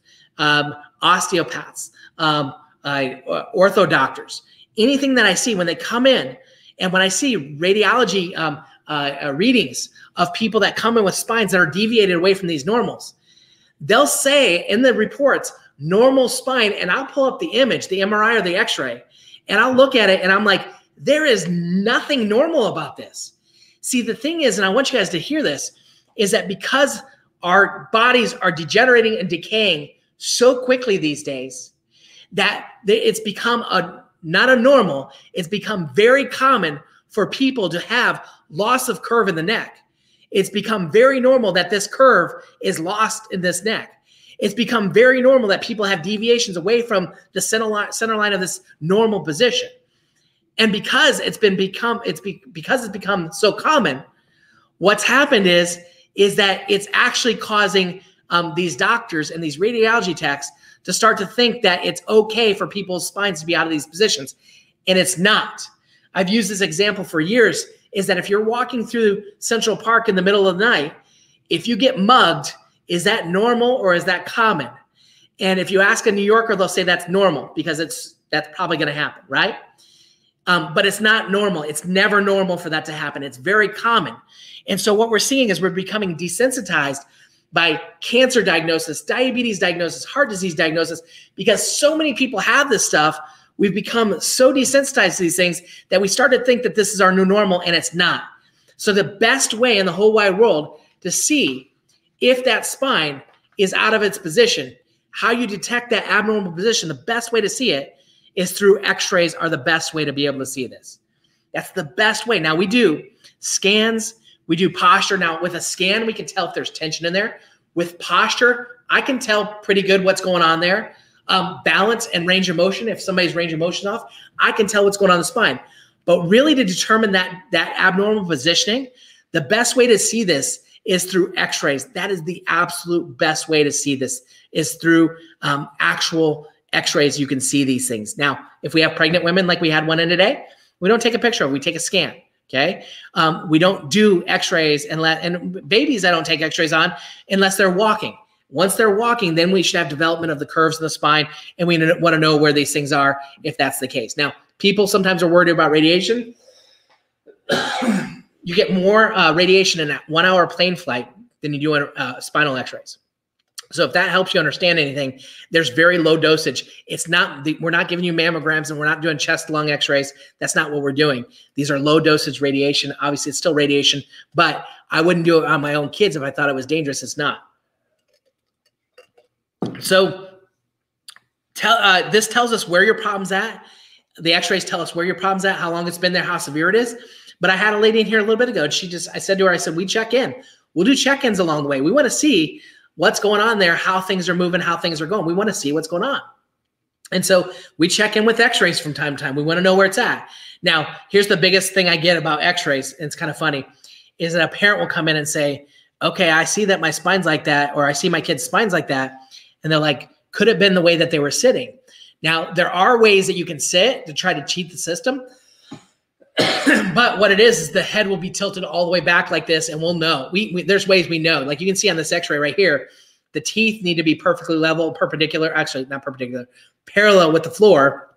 osteopaths, ortho doctors, anything that I see when they come in, and when I see radiology readings of people that come in with spines that are deviated away from these normals, they'll say in the reports, normal spine, and I'll pull up the image, the MRI or the X-ray, and I'll look at it and I'm like, there is nothing normal about this. See, the thing is, and I want you guys to hear this, is that because our bodies are degenerating and decaying so quickly these days, that it's become not a normal, it's become very common for people to have loss of curve in the neck. It's become very normal that this curve is lost in this neck. It's become very normal that people have deviations away from the center line of this normal position. And because it's become so common, what's happened is is that it's actually causing these doctors and these radiology techs to start to think that it's okay for people's spines to be out of these positions. And it's not. I've used this example for years, is that if you're walking through Central Park in the middle of the night, if you get mugged, is that normal or is that common? And if you ask a New Yorker, they'll say that's normal because that's probably going to happen, right? But it's not normal. It's never normal for that to happen. It's very common. And so what we're seeing is we're becoming desensitized by cancer diagnosis, diabetes diagnosis, heart disease diagnosis, because so many people have this stuff. We've become so desensitized to these things that we start to think that this is our new normal, and it's not. So the best way in the whole wide world to see if that spine is out of its position, how you detect that abnormal position, the best way to see it is through x-rays are the best way to be able to see this. That's the best way. Now we do scans, we do posture. Now with a scan, we can tell if there's tension in there. With posture, I can tell pretty good what's going on there. Balance and range of motion, if somebody's range of motion is off, I can tell what's going on in the spine. But really to determine that abnormal positioning, the best way to see this is through x-rays. That is the absolute best way to see this, is through actual x-rays. You can see these things. Now, if we have pregnant women like we had one in today, we don't take a picture of it, we take a scan, okay? We don't do x-rays, and babies I don't take x-rays on unless they're walking. Once they're walking, then we should have development of the curves in the spine, and we want to know where these things are if that's the case. Now, people sometimes are worried about radiation. You get more radiation in a 1 hour plane flight than you do in spinal x-rays. So if that helps you understand anything, there's very low dosage. It's not, we're not giving you mammograms and we're not doing chest lung x-rays. That's not what we're doing. These are low dosage radiation. Obviously it's still radiation, but I wouldn't do it on my own kids if I thought it was dangerous. It's not. So this tells us where your problem's at. The x-rays tell us where your problem's at, how long it's been there, how severe it is. But I had a lady in here a little bit ago, and I said to her, we check in. We'll do check-ins along the way. We want to see what's going on there, how things are moving, how things are going. We want to see what's going on. And so we check in with x-rays from time to time. We want to know where it's at. Now, here's the biggest thing I get about x-rays, and it's kind of funny, is that a parent will come in and say, okay, I see that my spine's like that, or I see my kid's spine's like that. And they're like, could it have been the way that they were sitting? Now, there are ways that you can sit to try to cheat the system. But what it is the head will be tilted all the way back like this, and we'll know. There's ways we know. Like you can see on this x-ray right here, the teeth need to be perfectly level, perpendicular, actually not perpendicular, parallel with the floor,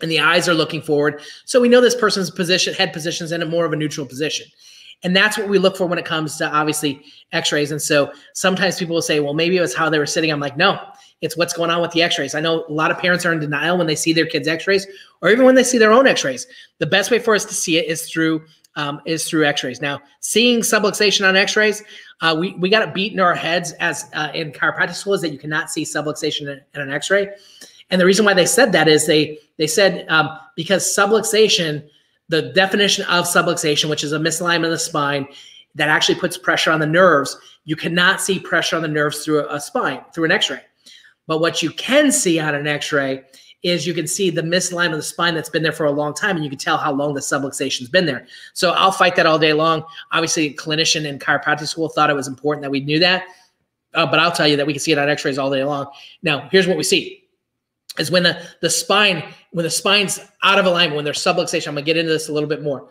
and the eyes are looking forward. So we know this person's head position's in a more of a neutral position. And that's what we look for when it comes to, obviously, x-rays. And so sometimes people will say, well, maybe it was how they were sitting. I'm like, no, it's what's going on with the x-rays. I know a lot of parents are in denial when they see their kids' x-rays, or even when they see their own x-rays. The best way for us to see it is through x-rays. Now, seeing subluxation on x-rays, we got it beat in our heads as in chiropractic school, is that you cannot see subluxation in an x-ray. And the reason why they said that is they said because subluxation, the definition of subluxation, which is a misalignment of the spine that actually puts pressure on the nerves, you cannot see pressure on the nerves through a spine, through an x-ray. But what you can see on an x-ray is you can see the misalignment of the spine that's been there for a long time, and you can tell how long the subluxation's been there. So I'll fight that all day long. Obviously, a clinician in chiropractic school thought it was important that we knew that, but I'll tell you that we can see it on x-rays all day long. Now, here's what we see. Is when the spine's out of alignment, when there's subluxation. I'm gonna get into this a little bit more.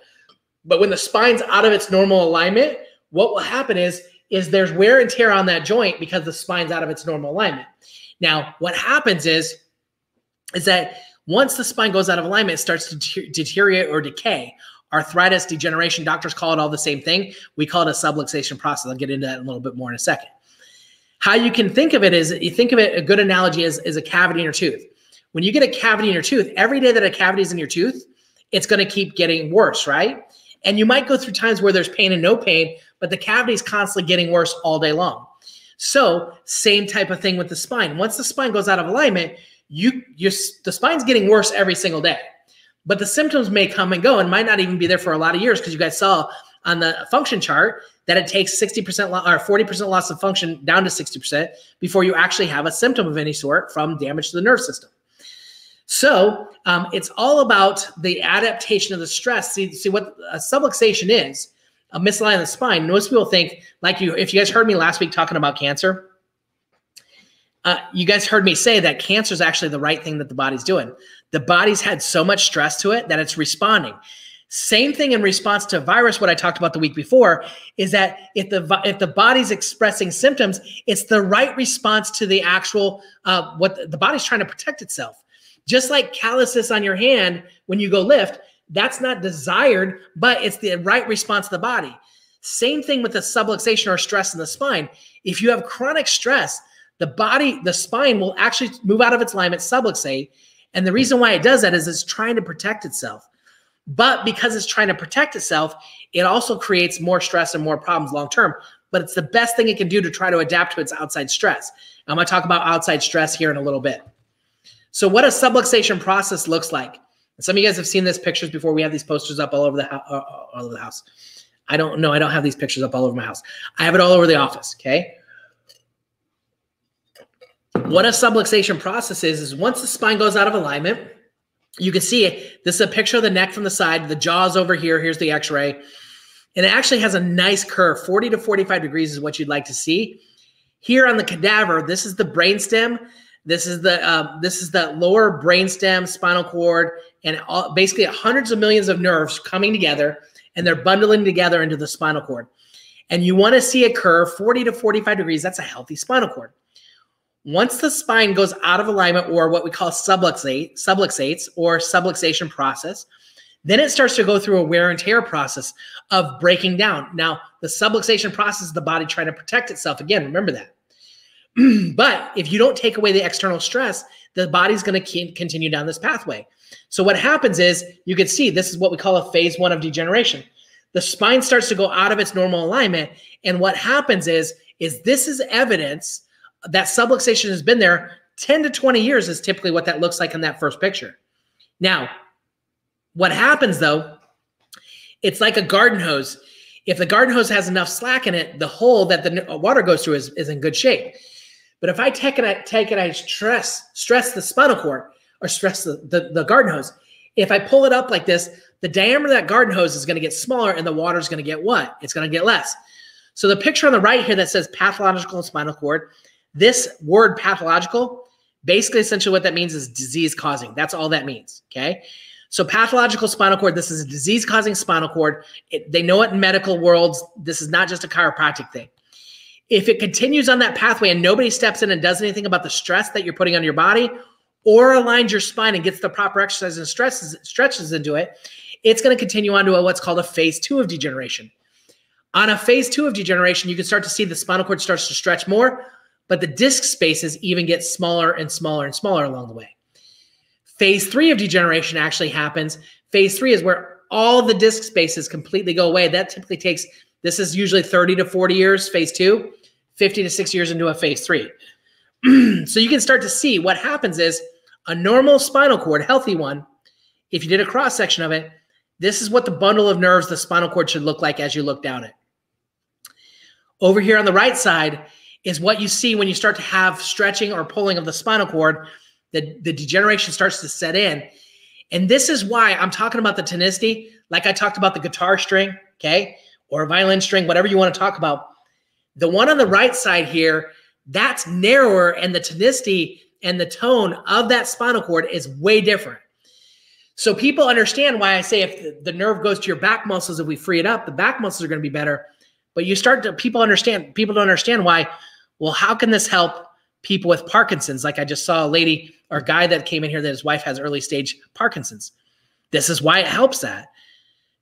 But when the spine's out of its normal alignment, what will happen is there's wear and tear on that joint because the spine's out of its normal alignment. Now, what happens is that once the spine goes out of alignment, it starts to deteriorate or decay. Arthritis, degeneration, doctors call it all the same thing. We call it a subluxation process. I'll get into that a little bit more in a second. How you can think of it is, you think of it, a good analogy is a cavity in your tooth. When you get a cavity in your tooth, every day that a cavity is in your tooth, it's going to keep getting worse, right? And you might go through times where there's pain and no pain, but the cavity is constantly getting worse all day long. So same type of thing with the spine. Once the spine goes out of alignment, the spine's getting worse every single day. But the symptoms may come and go and might not even be there for a lot of years, because you guys saw on the function chart that it takes 60% or 40% loss of function down to 60% before you actually have a symptom of any sort from damage to the nerve system. So it's all about the adaptation of the stress. See what a subluxation is. a misalignment of the spine, most people think, like if you guys heard me last week talking about cancer, you guys heard me say that cancer is actually the right thing that the body's doing. The body's had so much stress to it that it's responding. Same thing in response to a virus, what I talked about the week before, is that if the body's expressing symptoms, it's the right response to the actual, what the body's trying to protect itself. Just like calluses on your hand when you go lift, that's not desired, but it's the right response to the body. Same thing with the subluxation or stress in the spine. If you have chronic stress, the spine will actually move out of its alignment, subluxate. And the reason why it does that is it's trying to protect itself. But because it's trying to protect itself, it also creates more stress and more problems long-term. But it's the best thing it can do to try to adapt to its outside stress. I'm going to talk about outside stress here in a little bit. So what a subluxation process looks like. Some of you guys have seen these pictures before. We have these posters up all over the house. I don't know. I don't have these pictures up all over my house. I have it all over the office, okay? What a subluxation process is once the spine goes out of alignment, you can see it. This is a picture of the neck from the side. The jaw's over here. Here's the x-ray. And it actually has a nice curve. 40 to 45 degrees is what you'd like to see. Here on the cadaver, this is the brainstem. This is the lower brainstem, spinal cord, and basically hundreds of millions of nerves coming together, and they're bundling together into the spinal cord. And you want to see a curve 40 to 45 degrees. That's a healthy spinal cord. Once the spine goes out of alignment, or what we call subluxates or subluxation process, then it starts to go through a wear and tear process of breaking down. Now, the subluxation process is the body trying to protect itself. Again, remember that. But if you don't take away the external stress, the body's going to continue down this pathway. So what happens is, you can see this is what we call a phase 1 of degeneration. The spine starts to go out of its normal alignment. And what happens is this is evidence that subluxation has been there 10 to 20 years is typically what that looks like in that first picture. Now, what happens though, it's like a garden hose. If the garden hose has enough slack in it, the hole that the water goes through is in good shape. But if I take and I stress the spinal cord, or stress the garden hose, if I pull it up like this, the diameter of that garden hose is going to get smaller and the water is going to get what? It's going to get less. So the picture on the right here that says pathological spinal cord, this word pathological, basically essentially what that means is disease causing. That's all that means, okay? So pathological spinal cord, this is a disease causing spinal cord. They know it in medical worlds. This is not just a chiropractic thing. If it continues on that pathway and nobody steps in and does anything about the stress that you're putting on your body, or aligns your spine and gets the proper exercise and stretches into it, it's going to continue on to what's called a phase 2 of degeneration. On a phase 2 of degeneration, you can start to see the spinal cord starts to stretch more, but the disc spaces even get smaller and smaller and smaller along the way. Phase 3 of degeneration actually happens. Phase 3 is where all the disc spaces completely go away. That typically takes, this is usually 30 to 40 years, phase 2, 50 to 6 years into a phase 3. So you can start to see what happens is a normal spinal cord, healthy one, if you did a cross section of it, this is what the bundle of nerves, the spinal cord should look like as you look down it. Over here on the right side is what you see when you start to have stretching or pulling of the spinal cord. The degeneration starts to set in. And this is why I'm talking about the tonicity, like I talked about the guitar string, okay, or violin string, whatever you want to talk about. The one on the right side here, that's narrower, and the tonicity and the tone of that spinal cord is way different. So people understand why I say if the nerve goes to your back muscles, if we free it up, the back muscles are going to be better. But people don't understand why, well, how can this help people with Parkinson's? Like I just saw a lady or a guy that came in here that his wife has early stage Parkinson's. This is why it helps that.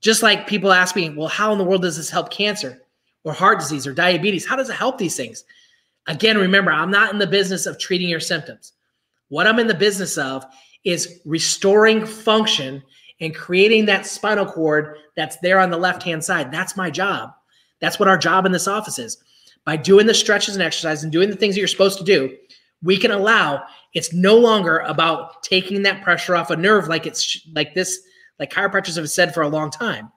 Just like people ask me, well, how in the world does this help cancer or heart disease or diabetes? How does it help these things? Again, remember, I'm not in the business of treating your symptoms. What I'm in the business of is restoring function and creating that spinal cord that's there on the left-hand side. That's my job. That's what our job in this office is. By doing the stretches and exercise and doing the things that you're supposed to do, we can allow, it's no longer about taking that pressure off a nerve like it's like this, like chiropractors have said for a long time.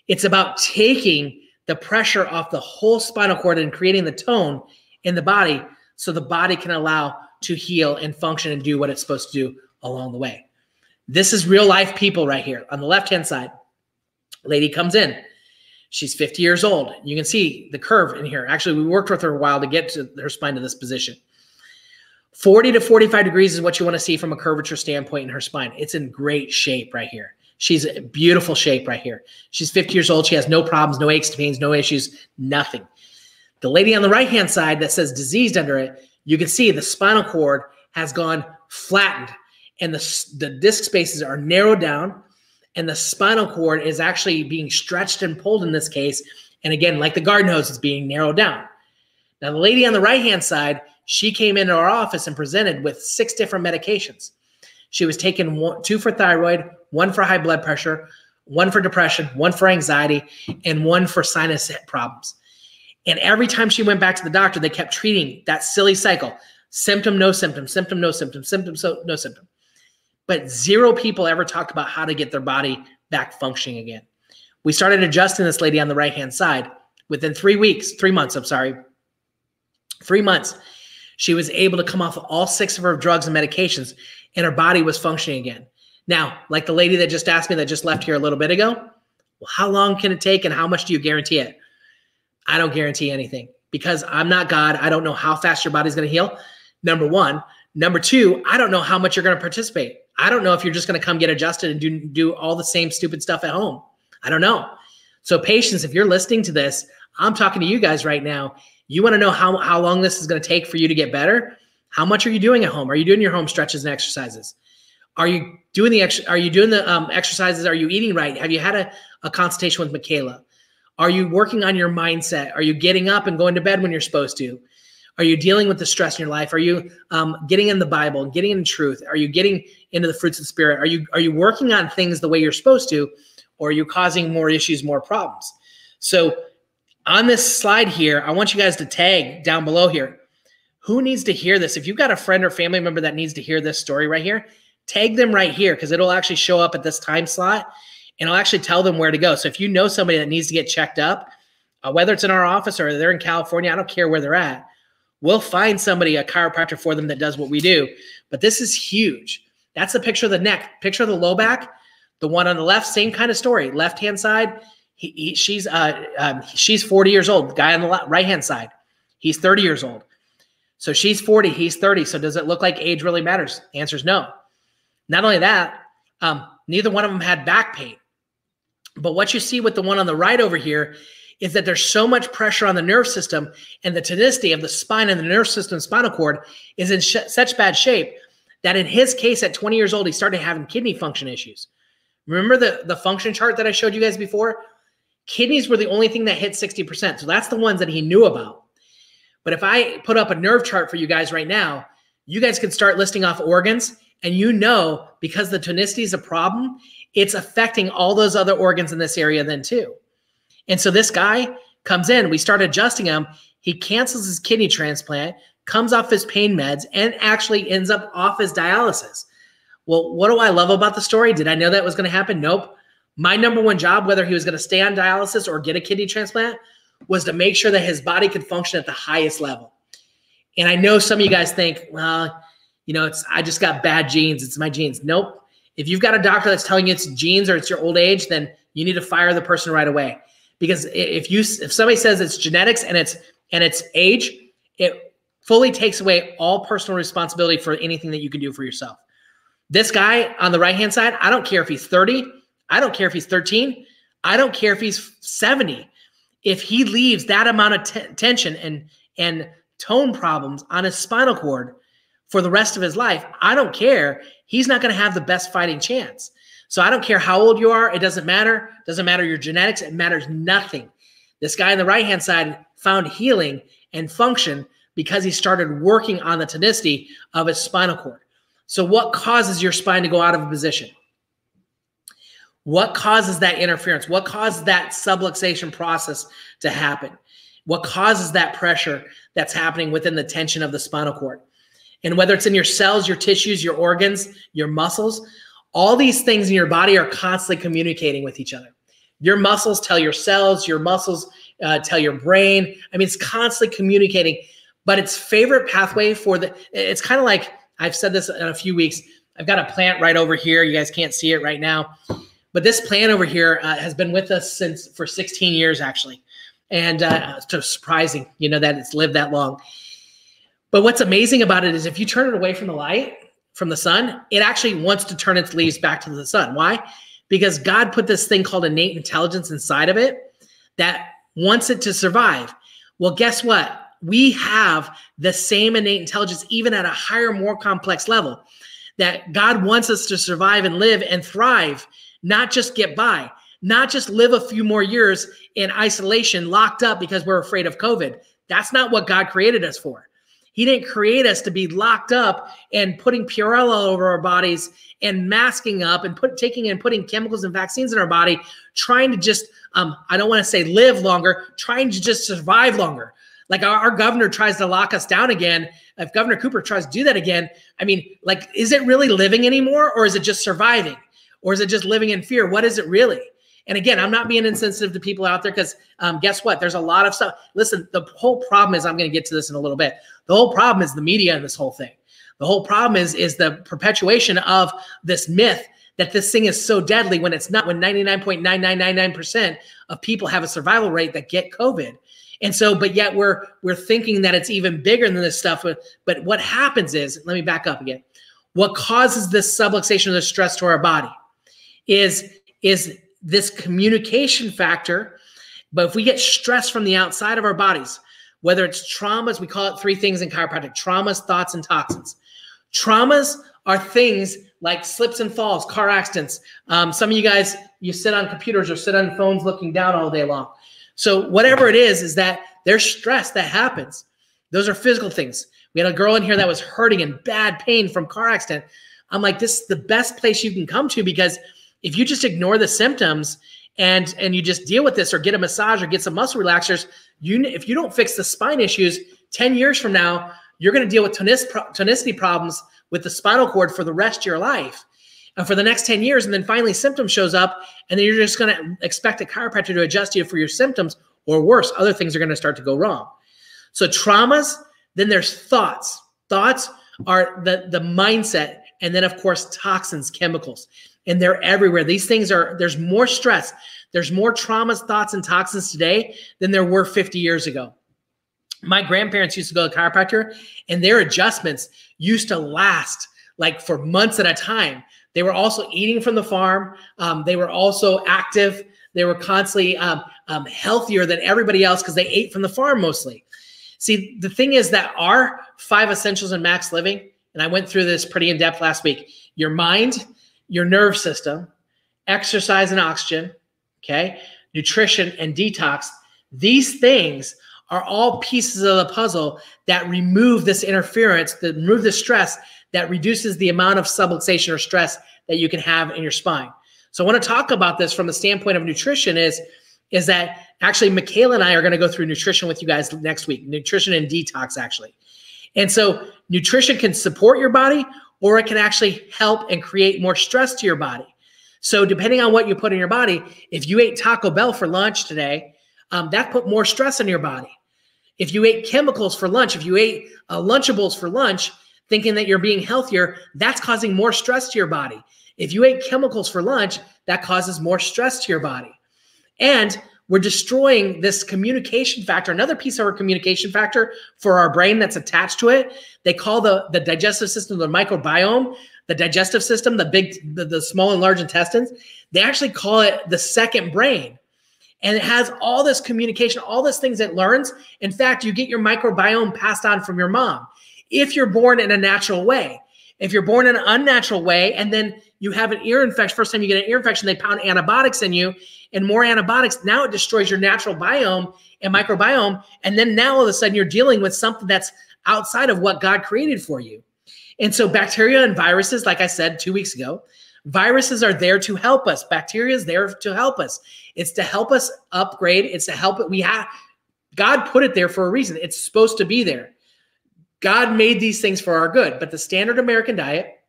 It's about taking the pressure off the whole spinal cord and creating the tone in the body so the body can allow to heal and function and do what it's supposed to do along the way. This is real life people right here. On the left-hand side, lady comes in. She's 50 years old. You can see the curve in here. Actually, we worked with her a while to get to her spine to this position. 40 to 45 degrees is what you want to see from a curvature standpoint in her spine. It's in great shape right here. She's in beautiful shape right here. She's 50 years old. She has no problems, no aches, pains, no issues, nothing. The lady on the right-hand side that says diseased under it, you can see the spinal cord has gone flattened, and the disc spaces are narrowed down, and the spinal cord is actually being stretched and pulled in this case. And again, like the garden hose, it's being narrowed down. Now, the lady on the right-hand side, she came into our office and presented with 6 different medications. She was taking 2 for thyroid, 1 for high blood pressure, 1 for depression, 1 for anxiety, and 1 for sinus problems. And every time she went back to the doctor, they kept treating that silly cycle. Symptom, no symptom, symptom, no symptom, symptom, no symptom. But 0 people ever talked about how to get their body back functioning again. We started adjusting this lady on the right-hand side. Within 3 months, 3 months, she was able to come off of all 6 of her drugs and medications, and her body was functioning again. Now, like the lady that just asked me that just left here a little bit ago, well, how long can it take and how much do you guarantee it? I don't guarantee anything because I'm not God. I don't know how fast your body's going to heal, number 1. Number 2, I don't know how much you're going to participate. I don't know if you're just going to come get adjusted and do all the same stupid stuff at home. I don't know. So patients, if you're listening to this, I'm talking to you guys right now. You want to know how long this is going to take for you to get better? How much are you doing at home? Are you doing your home stretches and exercises? Are you doing the exercises? Are you eating right? Have you had a consultation with Michaela? Are you working on your mindset? Are you getting up and going to bed when you're supposed to? Are you dealing with the stress in your life? Are you getting in the Bible and getting in truth? Are you getting into the fruits of the Spirit? Are you working on things the way you're supposed to, or are you causing more issues, more problems? So on this slide here, I want you guys to tag down below here. Who needs to hear this? If you've got a friend or family member that needs to hear this story right here, tag them right here because it'll actually show up at this time slot, and I'll actually tell them where to go. So if you know somebody that needs to get checked up, whether it's in our office or they're in California, I don't care where they're at, we'll find somebody, a chiropractor for them that does what we do. But this is huge. That's the picture of the neck. Picture of the low back. The one on the left, same kind of story. Left-hand side, she's 40 years old. The guy on the right-hand side, he's 30 years old. So she's 40, he's 30. So does it look like age really matters? The answer is no. Not only that, neither one of them had back pain. But what you see with the one on the right over here is that there's so much pressure on the nerve system, and the tonicity of the spine and the nerve system, spinal cord, is in such bad shape that in his case at 20 years old, he started having kidney function issues. Remember the function chart that I showed you guys before? Kidneys were the only thing that hit 60%. So that's the ones that he knew about. But if I put up a nerve chart for you guys right now, you guys can start listing off organs, and you know, because the tonicity is a problem, it's affecting all those other organs in this area then too. And so this guy comes in, we start adjusting him. He cancels his kidney transplant, comes off his pain meds, and actually ends up off his dialysis. Well, what do I love about the story? Did I know that was going to happen? Nope. My number 1 job, whether he was going to stay on dialysis or get a kidney transplant, was to make sure that his body could function at the highest level. And I know some of you guys think, well, you know, I just got bad genes. It's my genes. Nope. If you've got a doctor that's telling you it's genes or it's your old age, then you need to fire the person right away. Because if somebody says it's genetics and it's age, it fully takes away all personal responsibility for anything that you can do for yourself. This guy on the right-hand side, I don't care if he's 30. I don't care if he's 13. I don't care if he's 70. If he leaves that amount of tension and tone problems on his spinal cord for the rest of his life, I don't care. He's not going to have the best fighting chance. So I don't care how old you are. It doesn't matter. It doesn't matter your genetics. It matters nothing. This guy on the right-hand side found healing and function because he started working on the tonicity of his spinal cord. So what causes your spine to go out of position? What causes that interference? What causes that subluxation process to happen? What causes that pressure that's happening within the tension of the spinal cord? And whether it's in your cells, your tissues, your organs, your muscles, all these things in your body are constantly communicating with each other. Your muscles tell your cells, your muscles tell your brain. I mean, it's constantly communicating, but its favorite pathway it's kind of like, I've said this in a few weeks, I've got a plant right over here. You guys can't see it right now, But this plant over here has been with us for 16 years, actually. And it's just surprising, that it's lived that long. But what's amazing about it is if you turn it away from the light, from the sun, it actually wants to turn its leaves back to the sun. Why? Because God put this thing called innate intelligence inside of it that wants it to survive. Well, guess what? We have the same innate intelligence, even at a higher, more complex level, that God wants us to survive and live and thrive, not just get by, not just live a few more years in isolation, locked up because we're afraid of COVID. That's not what God created us for. He didn't create us to be locked up and putting Purell all over our bodies and masking up and putting chemicals and vaccines in our body, trying to just, I don't want to say live longer, trying to just survive longer. Like our governor tries to lock us down again. If Governor Cooper tries to do that again, I mean, like, is it really living anymore, or is it just surviving? Or is it just living in fear? What is it really? And again, I'm not being insensitive to people out there because guess what? There's a lot of stuff. Listen, the whole problem is, I'm going to get to this in a little bit. The whole problem is the media in this whole thing. The whole problem is the perpetuation of this myth that this thing is so deadly when it's not, when 99.9999% of people have a survival rate that get COVID. And so, but yet we're thinking that it's even bigger than this stuff. But what happens is, let me back up again. What causes this subluxation of the stress to our body is this communication factor. But if we get stress from the outside of our bodies, whether it's traumas, we call it three things in chiropractic: traumas, thoughts, and toxins. Traumas are things like slips and falls, car accidents. Some of you guys, you sit on computers or sit on phones looking down all day long. So whatever it is that there's stress that happens. Those are physical things. We had a girl in here that was hurting and bad pain from car accident. I'm like, this is the best place you can come to, because if you just ignore the symptoms and you just deal with this, or get a massage or get some muscle relaxers, if you don't fix the spine issues, 10 years from now, you're going to deal with tonicity problems with the spinal cord for the rest of your life. And for the next 10 years, and then finally symptom shows up, and then you're just going to expect a chiropractor to adjust you for your symptoms, or worse, other things are going to start to go wrong. So traumas, then there's thoughts. Thoughts are the mindset, and then of course toxins, chemicals, and they're everywhere. These things there's more stress. There's more traumas, thoughts, and toxins today than there were 50 years ago. My grandparents used to go to the chiropractor, and their adjustments used to last like for months at a time. They were also eating from the farm. They were also active. They were constantly healthier than everybody else because they ate from the farm mostly. See, the thing is that our 5 essentials in max living, and I went through this pretty in depth last week: your mind, your nerve system, exercise and oxygen, okay, nutrition and detox. These things are all pieces of the puzzle that remove this interference, that remove the stress, that reduces the amount of subluxation or stress that you can have in your spine. So I want to talk about this from the standpoint of nutrition is that actually Michaela and I are going to go through nutrition with you guys next week, nutrition and detox actually. And so nutrition can support your body, or it can actually help and create more stress to your body. So depending on what you put in your body, if you ate Taco Bell for lunch today, that put more stress in your body. If you ate chemicals for lunch, if you ate Lunchables for lunch, thinking that you're being healthier, that's causing more stress to your body. If you ate chemicals for lunch, that causes more stress to your body. And we're destroying this communication factor. Another piece of our communication factor for our brain that's attached to it, they call the digestive system, the microbiome, the digestive system, the small and large intestines. They actually call it the second brain. And it has all this communication, all these things it learns. In fact, you get your microbiome passed on from your mom. If you're born in a natural way, if you're born in an unnatural way, and then you have an ear infection, first time you get an ear infection, they pound antibiotics in you, and more antibiotics, now it destroys your natural biome and microbiome. And then now all of a sudden you're dealing with something that's outside of what God created for you. And so bacteria and viruses, like I said 2 weeks ago, viruses are there to help us. Bacteria is there to help us. It's to help us upgrade. It's to help it. God put it there for a reason. It's supposed to be there. God made these things for our good, but the standard American diet,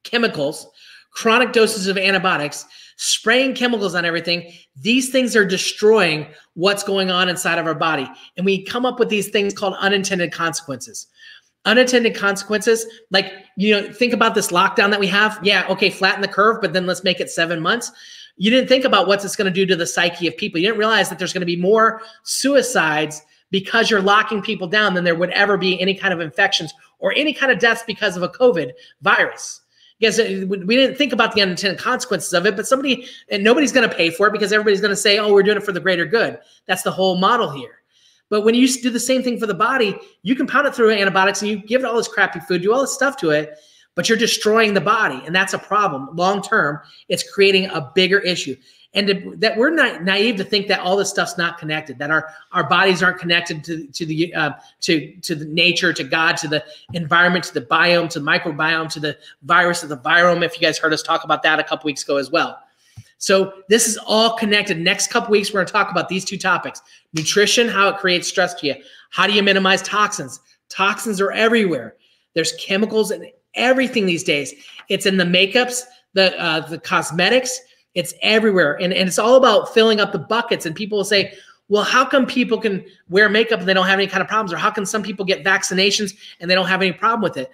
chemicals, chronic doses of antibiotics, spraying chemicals on everything, these things are destroying what's going on inside of our body. And we come up with these things called unintended consequences. Unintended consequences, like, think about this lockdown that we have. Yeah, okay, flatten the curve, but then let's make it 7 months. You didn't think about what it's going to do to the psyche of people. You didn't realize that there's going to be more suicides because you're locking people down than there would ever be any kind of infections or any kind of deaths because of a COVID virus. Because we didn't think about the unintended consequences of it, but nobody's going to pay for it because everybody's going to say, oh, we're doing it for the greater good. That's the whole model here. But when you do the same thing for the body, you can pound it through antibiotics and you give it all this crappy food, do all this stuff to it, but you're destroying the body. And that's a problem. Long term, it's creating a bigger issue. And that we're not naive to think that all this stuff's not connected, that our bodies aren't connected to the nature, to God, to the environment, to the biome, to the microbiome, to the virus, to the virome. If you guys heard us talk about that a couple weeks ago as well. So this is all connected. Next couple weeks, we're going to talk about these two topics: nutrition, how it creates stress to you. How do you minimize toxins? Toxins are everywhere. There's chemicals in everything these days. It's in the makeups, the cosmetics. It's everywhere. And it's all about filling up the buckets. And people will say, well, how come people can wear makeup and they don't have any kind of problems? Or how can some people get vaccinations and they don't have any problem with it?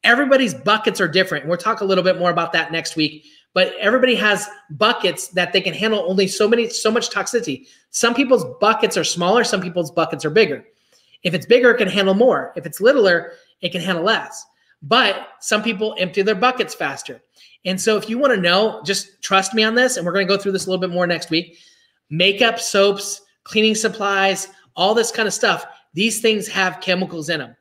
Everybody's buckets are different. And we'll talk a little bit more about that next week. But everybody has buckets that they can handle only so much toxicity. Some people's buckets are smaller. Some people's buckets are bigger. If it's bigger, it can handle more. If it's littler, it can handle less. But some people empty their buckets faster. And so if you want to know, just trust me on this, and we're going to go through this a little bit more next week. Makeup, soaps, cleaning supplies, all this kind of stuff, these things have chemicals in them.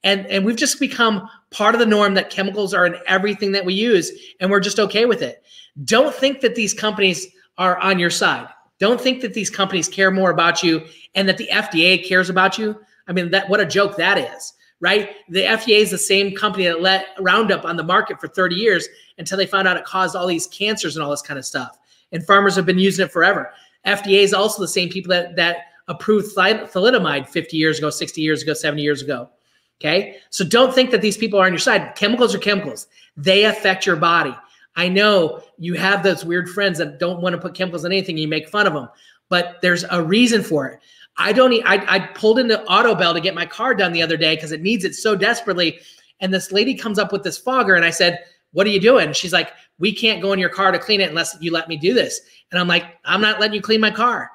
And we've just become part of the norm that chemicals are in everything that we use, and we're just okay with it. Don't think that these companies are on your side. Don't think that these companies care more about you and that the FDA cares about you. I mean, what a joke that is, right? The FDA is the same company that let Roundup on the market for 30 years until they found out it caused all these cancers and all this kind of stuff. And farmers have been using it forever. FDA is also the same people that approved thalidomide 50 years ago, 60 years ago, 70 years ago. Okay, so don't think that these people are on your side. Chemicals are chemicals. They affect your body. I know you have those weird friends that don't want to put chemicals in anything and you make fun of them, but there's a reason for it. I pulled into Autobell to get my car done the other day because it needs it so desperately. And this lady comes up with this fogger and I said, what are you doing? She's like, we can't go in your car to clean it unless you let me do this. And I'm like, I'm not letting you clean my car.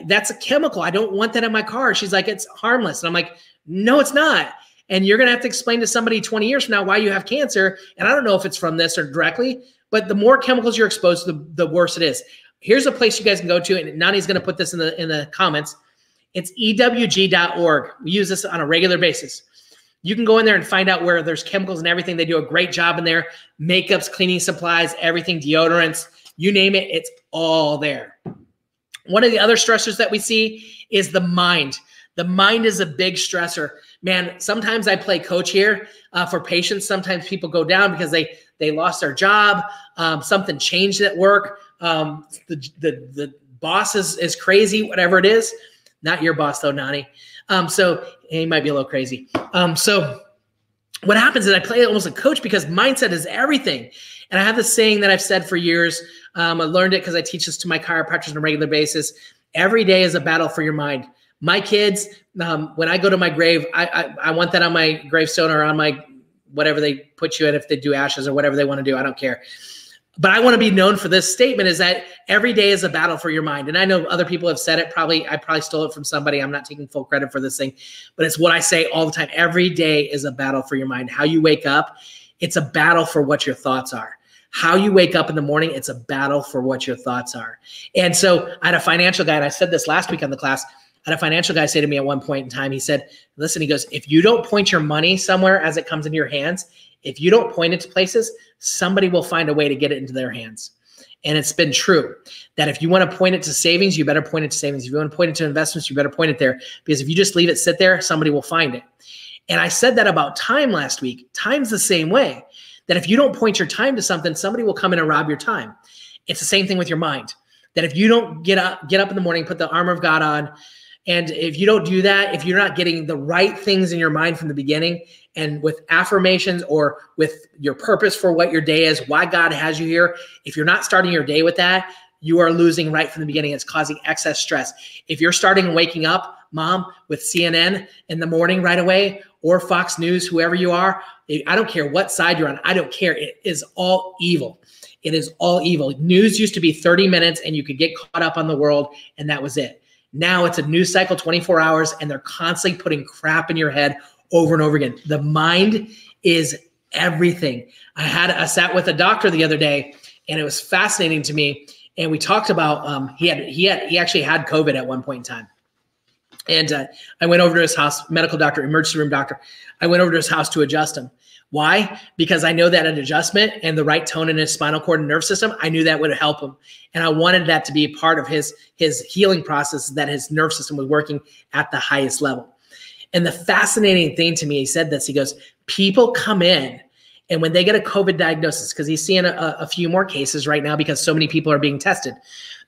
That's a chemical. I don't want that in my car. She's like, it's harmless. And I'm like, no, it's not. And you're going to have to explain to somebody 20 years from now why you have cancer. And I don't know if it's from this or directly, but the more chemicals you're exposed to, the worse it is. Here's a place you guys can go to, and Nani's going to put this in the comments. It's ewg.org. We use this on a regular basis. You can go in there and find out where there's chemicals and everything. They do a great job in there. Makeups, cleaning supplies, everything, deodorants, you name it, it's all there. One of the other stressors that we see is the mind. The mind is a big stressor. Man, sometimes I play coach here for patients. Sometimes people go down because they lost their job. Something changed at work. The boss is crazy, whatever it is. Not your boss though, Nani. So he might be a little crazy. So what happens is I play almost a coach because mindset is everything. And I have this saying that I've said for years. I learned it because I teach this to my chiropractors on a regular basis. Every day is a battle for your mind. My kids, when I go to my grave, I want that on my gravestone or on my whatever they put you in, if they do ashes or whatever they want to do. I don't care. But I want to be known for this statement, is that every day is a battle for your mind. And I know other people have said it. I probably stole it from somebody. I'm not taking full credit for this thing, but it's what I say all the time. Every day is a battle for your mind. How you wake up, it's a battle for what your thoughts are. How you wake up in the morning, it's a battle for what your thoughts are. And so I had a financial guy, and I said this last week on the class, I had a financial guy say to me at one point in time, he said, listen, he goes, if you don't point your money somewhere as it comes into your hands, if you don't point it to places, somebody will find a way to get it into their hands. And it's been true that if you want to point it to savings, you better point it to savings. If you want to point it to investments, you better point it there, because if you just leave it sit there, somebody will find it. And I said that about time last week. Time's the same way, that if you don't point your time to something, somebody will come in and rob your time. It's the same thing with your mind, that if you don't get up in the morning, put the armor of God on, and if you don't do that, if you're not getting the right things in your mind from the beginning, and with affirmations or with your purpose for what your day is, why God has you here, if you're not starting your day with that, you are losing right from the beginning. It's causing excess stress. If you're starting waking up mom, with CNN in the morning right away, or Fox News, whoever you are. I don't care what side you're on. I don't care. It is all evil. It is all evil. News used to be 30 minutes and you could get caught up on the world and that was it. Now it's a news cycle, 24 hours, and they're constantly putting crap in your head over and over again. The mind is everything. I sat with a doctor the other day and it was fascinating to me. And we talked about, he actually had COVID at one point in time. And I went over to his house, medical doctor, emergency room doctor. I went over to his house to adjust him. Why? Because I know that an adjustment and the right tone in his spinal cord and nerve system, I knew that would help him. And I wanted that to be a part of his healing process, that his nerve system was working at the highest level. And the fascinating thing to me, he said this, he goes, people come in and when they get a COVID diagnosis, because he's seeing a few more cases right now because so many people are being tested,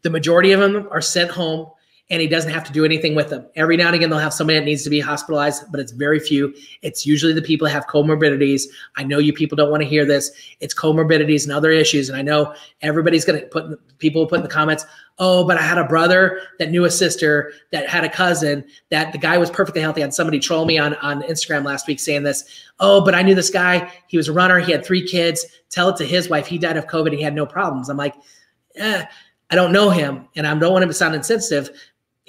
the majority of them are sent home and he doesn't have to do anything with them. Every now and again, they'll have somebody that needs to be hospitalized, but it's very few. It's usually the people that have comorbidities. I know you people don't want to hear this. It's comorbidities and other issues. And I know everybody's going to people will put in the comments, oh, but I had a brother that knew a sister that had a cousin that the guy was perfectly healthy. I had somebody troll me on Instagram last week saying this, oh, but I knew this guy. He was a runner. He had 3 kids. Tell it to his wife. He died of COVID. He had no problems. I'm like, I don't know him. And I don't want him to sound insensitive.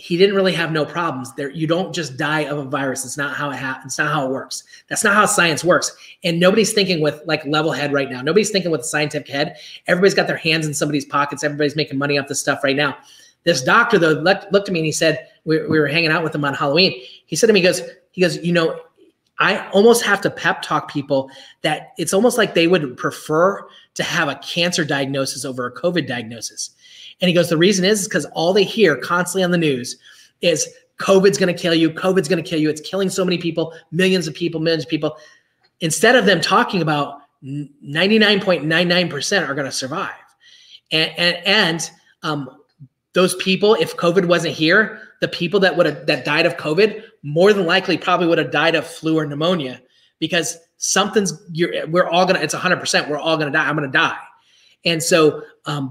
He didn't really have no problems there. You don't just die of a virus. It's not how it happens. It's not how it works. That's not how science works. And nobody's thinking with like level head right now. Nobody's thinking with a scientific head. Everybody's got their hands in somebody's pockets. Everybody's making money off this stuff right now. This doctor though looked at me and he said, we were hanging out with him on Halloween. He said to me, he goes, you know, I almost have to pep talk people that it's almost like they would prefer to have a cancer diagnosis over a COVID diagnosis. And he goes, the reason is because all they hear constantly on the news is COVID's going to kill you. COVID's going to kill you. It's killing so many people, millions of people. Instead of them talking about 99.99% are going to survive. And those people, if COVID wasn't here, the people that died of COVID more than likely probably would have died of flu or pneumonia because we're all going to, it's 100%, we're all going to die. I'm going to die. And so,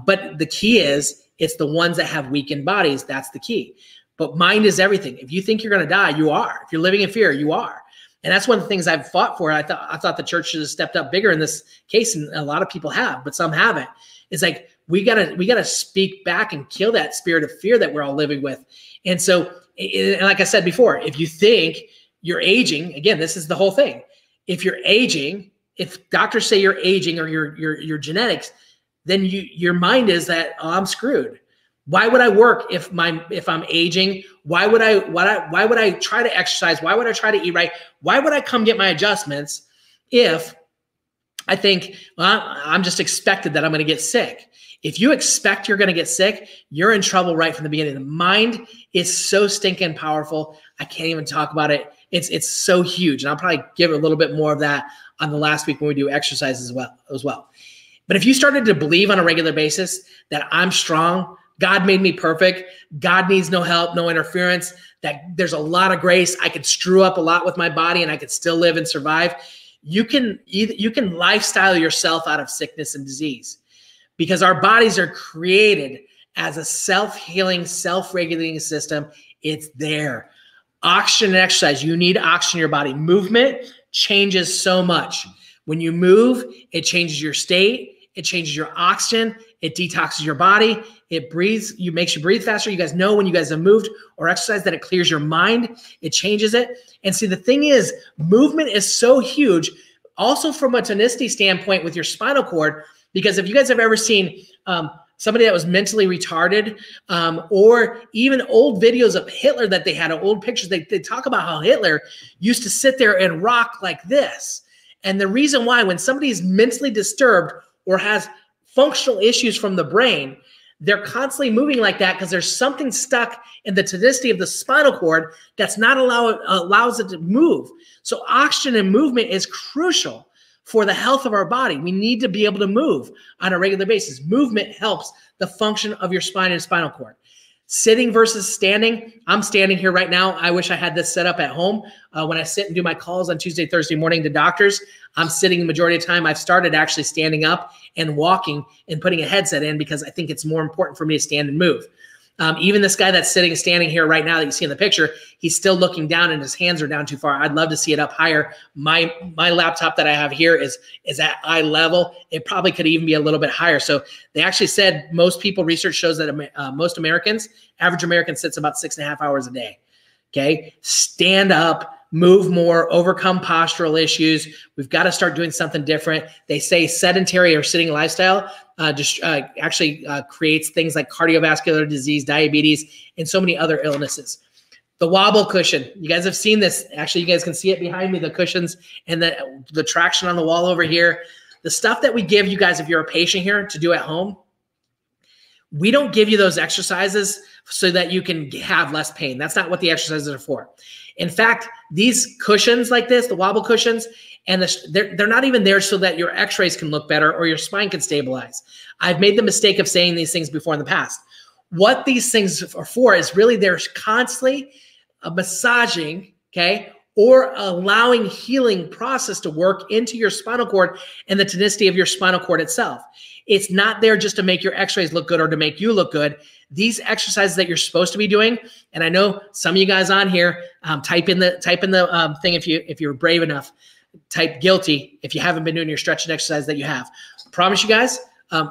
but the key is it's the ones that have weakened bodies. That's the key. But mind is everything. If you think you're going to die, you are. If you're living in fear, you are. And that's one of the things I've fought for. I thought the church should have stepped up bigger in this case. And a lot of people have, but some haven't. It's like, we gotta speak back and kill that spirit of fear that we're all living with. And so, and like I said before, if you think you're aging, again, this is the whole thing. If you're aging, if doctors say you're aging or your genetics, then your mind is that, oh, I'm screwed. Why would I work if I'm aging? Why would I try to exercise? Why would I try to eat right? Why would I come get my adjustments if I think, well, I'm just expected that I'm going to get sick? If you expect you're going to get sick, you're in trouble right from the beginning. The mind is so stinking powerful. I can't even talk about it. It's so huge. And I'll probably give a little bit more of that on the last week when we do exercise as well. But if you started to believe on a regular basis that I'm strong, God made me perfect, God needs no help, no interference, that there's a lot of grace, I could screw up a lot with my body and I could still live and survive, you can lifestyle yourself out of sickness and disease. Because our bodies are created as a self-healing, self-regulating system. It's there. Oxygen and exercise, you need oxygen in your body. Movement changes so much. When you move, it changes your state. It changes your oxygen. It detoxes your body. It makes you breathe faster. You guys know when you guys have moved or exercised that it clears your mind. It changes it. And see, the thing is, movement is so huge. Also from a tonicity standpoint with your spinal cord, because if you guys have ever seen somebody that was mentally retarded or even old videos of Hitler that they had, old pictures, they talk about how Hitler used to sit there and rock like this. And the reason why, when somebody is mentally disturbed or has functional issues from the brain, they're constantly moving like that because there's something stuck in the tonicity of the spinal cord that's not allows it to move. So oxygen and movement is crucial for the health of our body. We need to be able to move on a regular basis. Movement helps the function of your spine and spinal cord. Sitting versus standing. I'm standing here right now. I wish I had this set up at home. When I sit and do my calls on Tuesday, Thursday morning to doctors, I'm sitting the majority of the time. I've started actually standing up and walking and putting a headset in because I think it's more important for me to stand and move. Even this guy that's standing here right now that you see in the picture, he's still looking down and his hands are down too far. I'd love to see it up higher. My laptop that I have here is at eye level. It probably could even be a little bit higher. So they actually said most people, research shows that most Americans, average American sits about 6.5 hours a day. Okay, stand up, move more, overcome postural issues. We've got to start doing something different. They say sedentary or sitting lifestyle actually creates things like cardiovascular disease, diabetes, and so many other illnesses. The wobble cushion, you guys have seen this. Actually, you guys can see it behind me, the cushions and the traction on the wall over here. The stuff that we give you guys, if you're a patient here, to do at home, we don't give you those exercises so that you can have less pain. That's not what the exercises are for. In fact, these cushions like this, the wobble cushions, and they're not even there so that your x-rays can look better or your spine can stabilize. I've made the mistake of saying these things before in the past. What these things are for is really they're constantly massaging, okay, or allowing healing process to work into your spinal cord and the tonicity of your spinal cord itself. It's not there just to make your x-rays look good or to make you look good. These exercises that you're supposed to be doing, and I know some of you guys on here, type in the thing if you're brave enough. Type guilty if you haven't been doing your stretching exercise that you have. Promise you guys,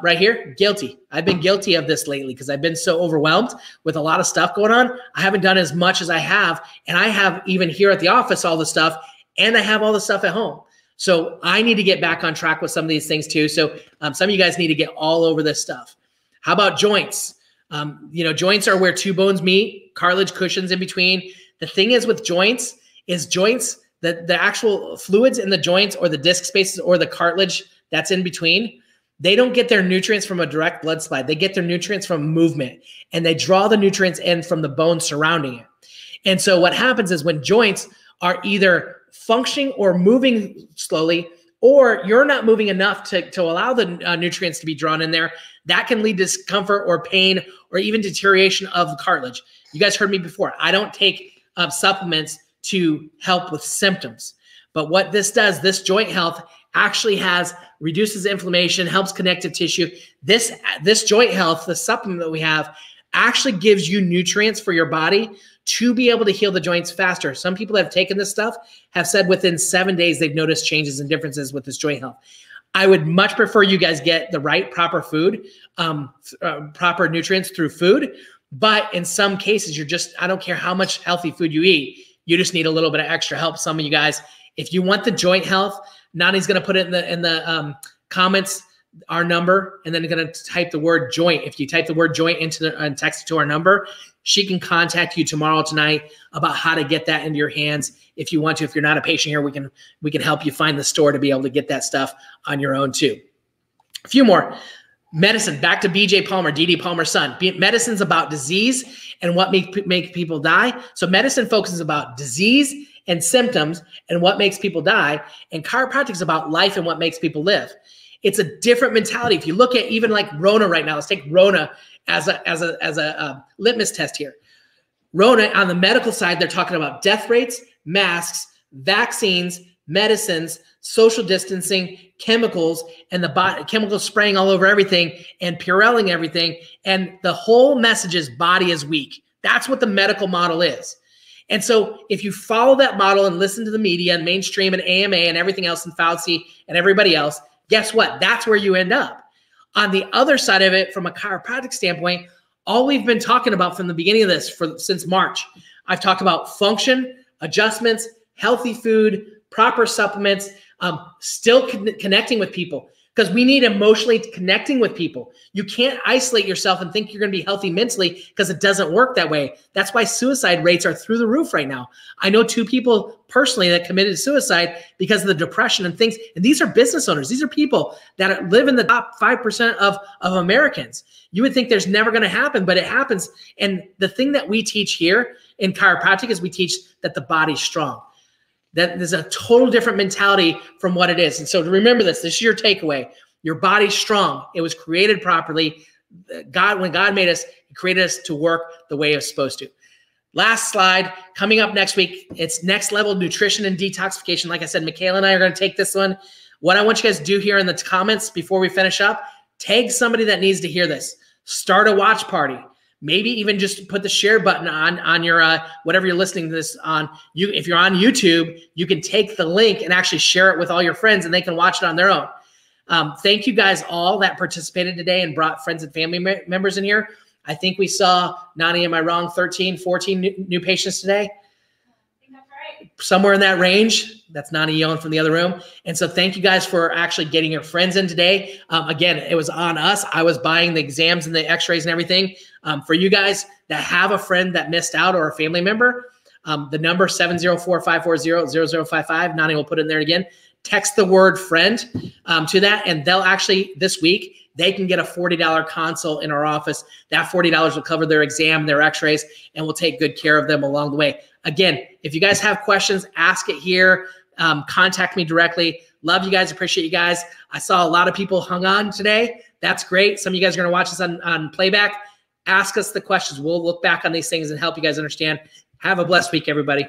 right here, guilty. I've been guilty of this lately because I've been so overwhelmed with a lot of stuff going on. I haven't done as much as I have, and I have even here at the office all the stuff, and I have all the stuff at home. So I need to get back on track with some of these things too. So some of you guys need to get all over this stuff. How about joints? Joints are where two bones meet, cartilage, cushions in between. The thing is with joints, the actual fluids in the joints or the disc spaces or the cartilage that's in between, they don't get their nutrients from a direct blood supply. They get their nutrients from movement, and they draw the nutrients in from the bone surrounding it. And so what happens is when joints are either functioning or moving slowly, or you're not moving enough to allow the nutrients to be drawn in there, that can lead to discomfort or pain or even deterioration of the cartilage. You guys heard me before. I don't take supplements to help with symptoms. But what this does, this joint health actually reduces inflammation, helps connective tissue. This joint health, the supplement that we have, actually gives you nutrients for your body to be able to heal the joints faster. Some people that have taken this stuff have said within 7 days they've noticed changes and differences with this joint health. I would much prefer you guys get the right proper food, proper nutrients through food. But in some cases, I don't care how much healthy food you eat, you just need a little bit of extra help. Some of you guys, if you want the joint health, Nani's going to put it in the comments, our number, and then going to type the word joint. If you type the word joint and text it to our number, she can contact you tomorrow, tonight about how to get that into your hands. If you want to, if you're not a patient here, we can help you find the store to be able to get that stuff on your own too. A few more. Medicine, back to BJ Palmer, DD Palmer's son. Medicine's about disease and what make people die. So medicine focuses about disease and symptoms and what makes people die. And chiropractic is about life and what makes people live. It's a different mentality. If you look at even like Rona right now, let's take Rona as a litmus test here. Rona, on the medical side, they're talking about death rates, masks, vaccines, medicines, social distancing, chemicals, and the chemicals spraying all over everything and Purelling everything. And the whole message is body is weak. That's what the medical model is. And so if you follow that model and listen to the media and mainstream and AMA and everything else and Fauci and everybody else, guess what? That's where you end up. On the other side of it, from a chiropractic standpoint, all we've been talking about from the beginning of this since March, I've talked about function, adjustments, healthy food, proper supplements, still connecting with people, because we need emotionally connecting with people. You can't isolate yourself and think you're going to be healthy mentally, because it doesn't work that way. That's why suicide rates are through the roof right now. I know 2 people personally that committed suicide because of the depression and things. And these are business owners. These are people that live in the top 5% of Americans. You would think there's never going to happen, but it happens. And the thing that we teach here in chiropractic is we teach that the body's strong. That there's a total different mentality from what it is. And so to remember this is your takeaway. Your body's strong. It was created properly. When God made us, he created us to work the way it's supposed to. Last slide, coming up next week, it's next level nutrition and detoxification. Like I said, Michaela and I are going to take this one. What I want you guys to do here in the comments before we finish up, tag somebody that needs to hear this. Start a watch party. maybe even just put the share button on your whatever you're listening to this on. If you're on YouTube, you can take the link and actually share it with all your friends, and they can watch it on their own. Thank you guys all that participated today and brought friends and family members in here. I think we saw, Nani, am I wrong, 13, 14 new patients today? Somewhere in that range. That's Nani yelling from the other room. And so thank you guys for actually getting your friends in today. Again, it was on us. I was buying the exams and the x-rays and everything. For you guys that have a friend that missed out or a family member, the number 704-540-0055, Nani will put it in there again. Text the word friend to that, and they'll actually, this week, they can get a $40 consult in our office. That $40 will cover their exam, their x-rays, and we'll take good care of them along the way. Again, if you guys have questions, ask it here. Contact me directly. Love you guys. Appreciate you guys. I saw a lot of people hung on today. That's great. Some of you guys are going to watch this on playback. Ask us the questions. We'll look back on these things and help you guys understand. Have a blessed week, everybody.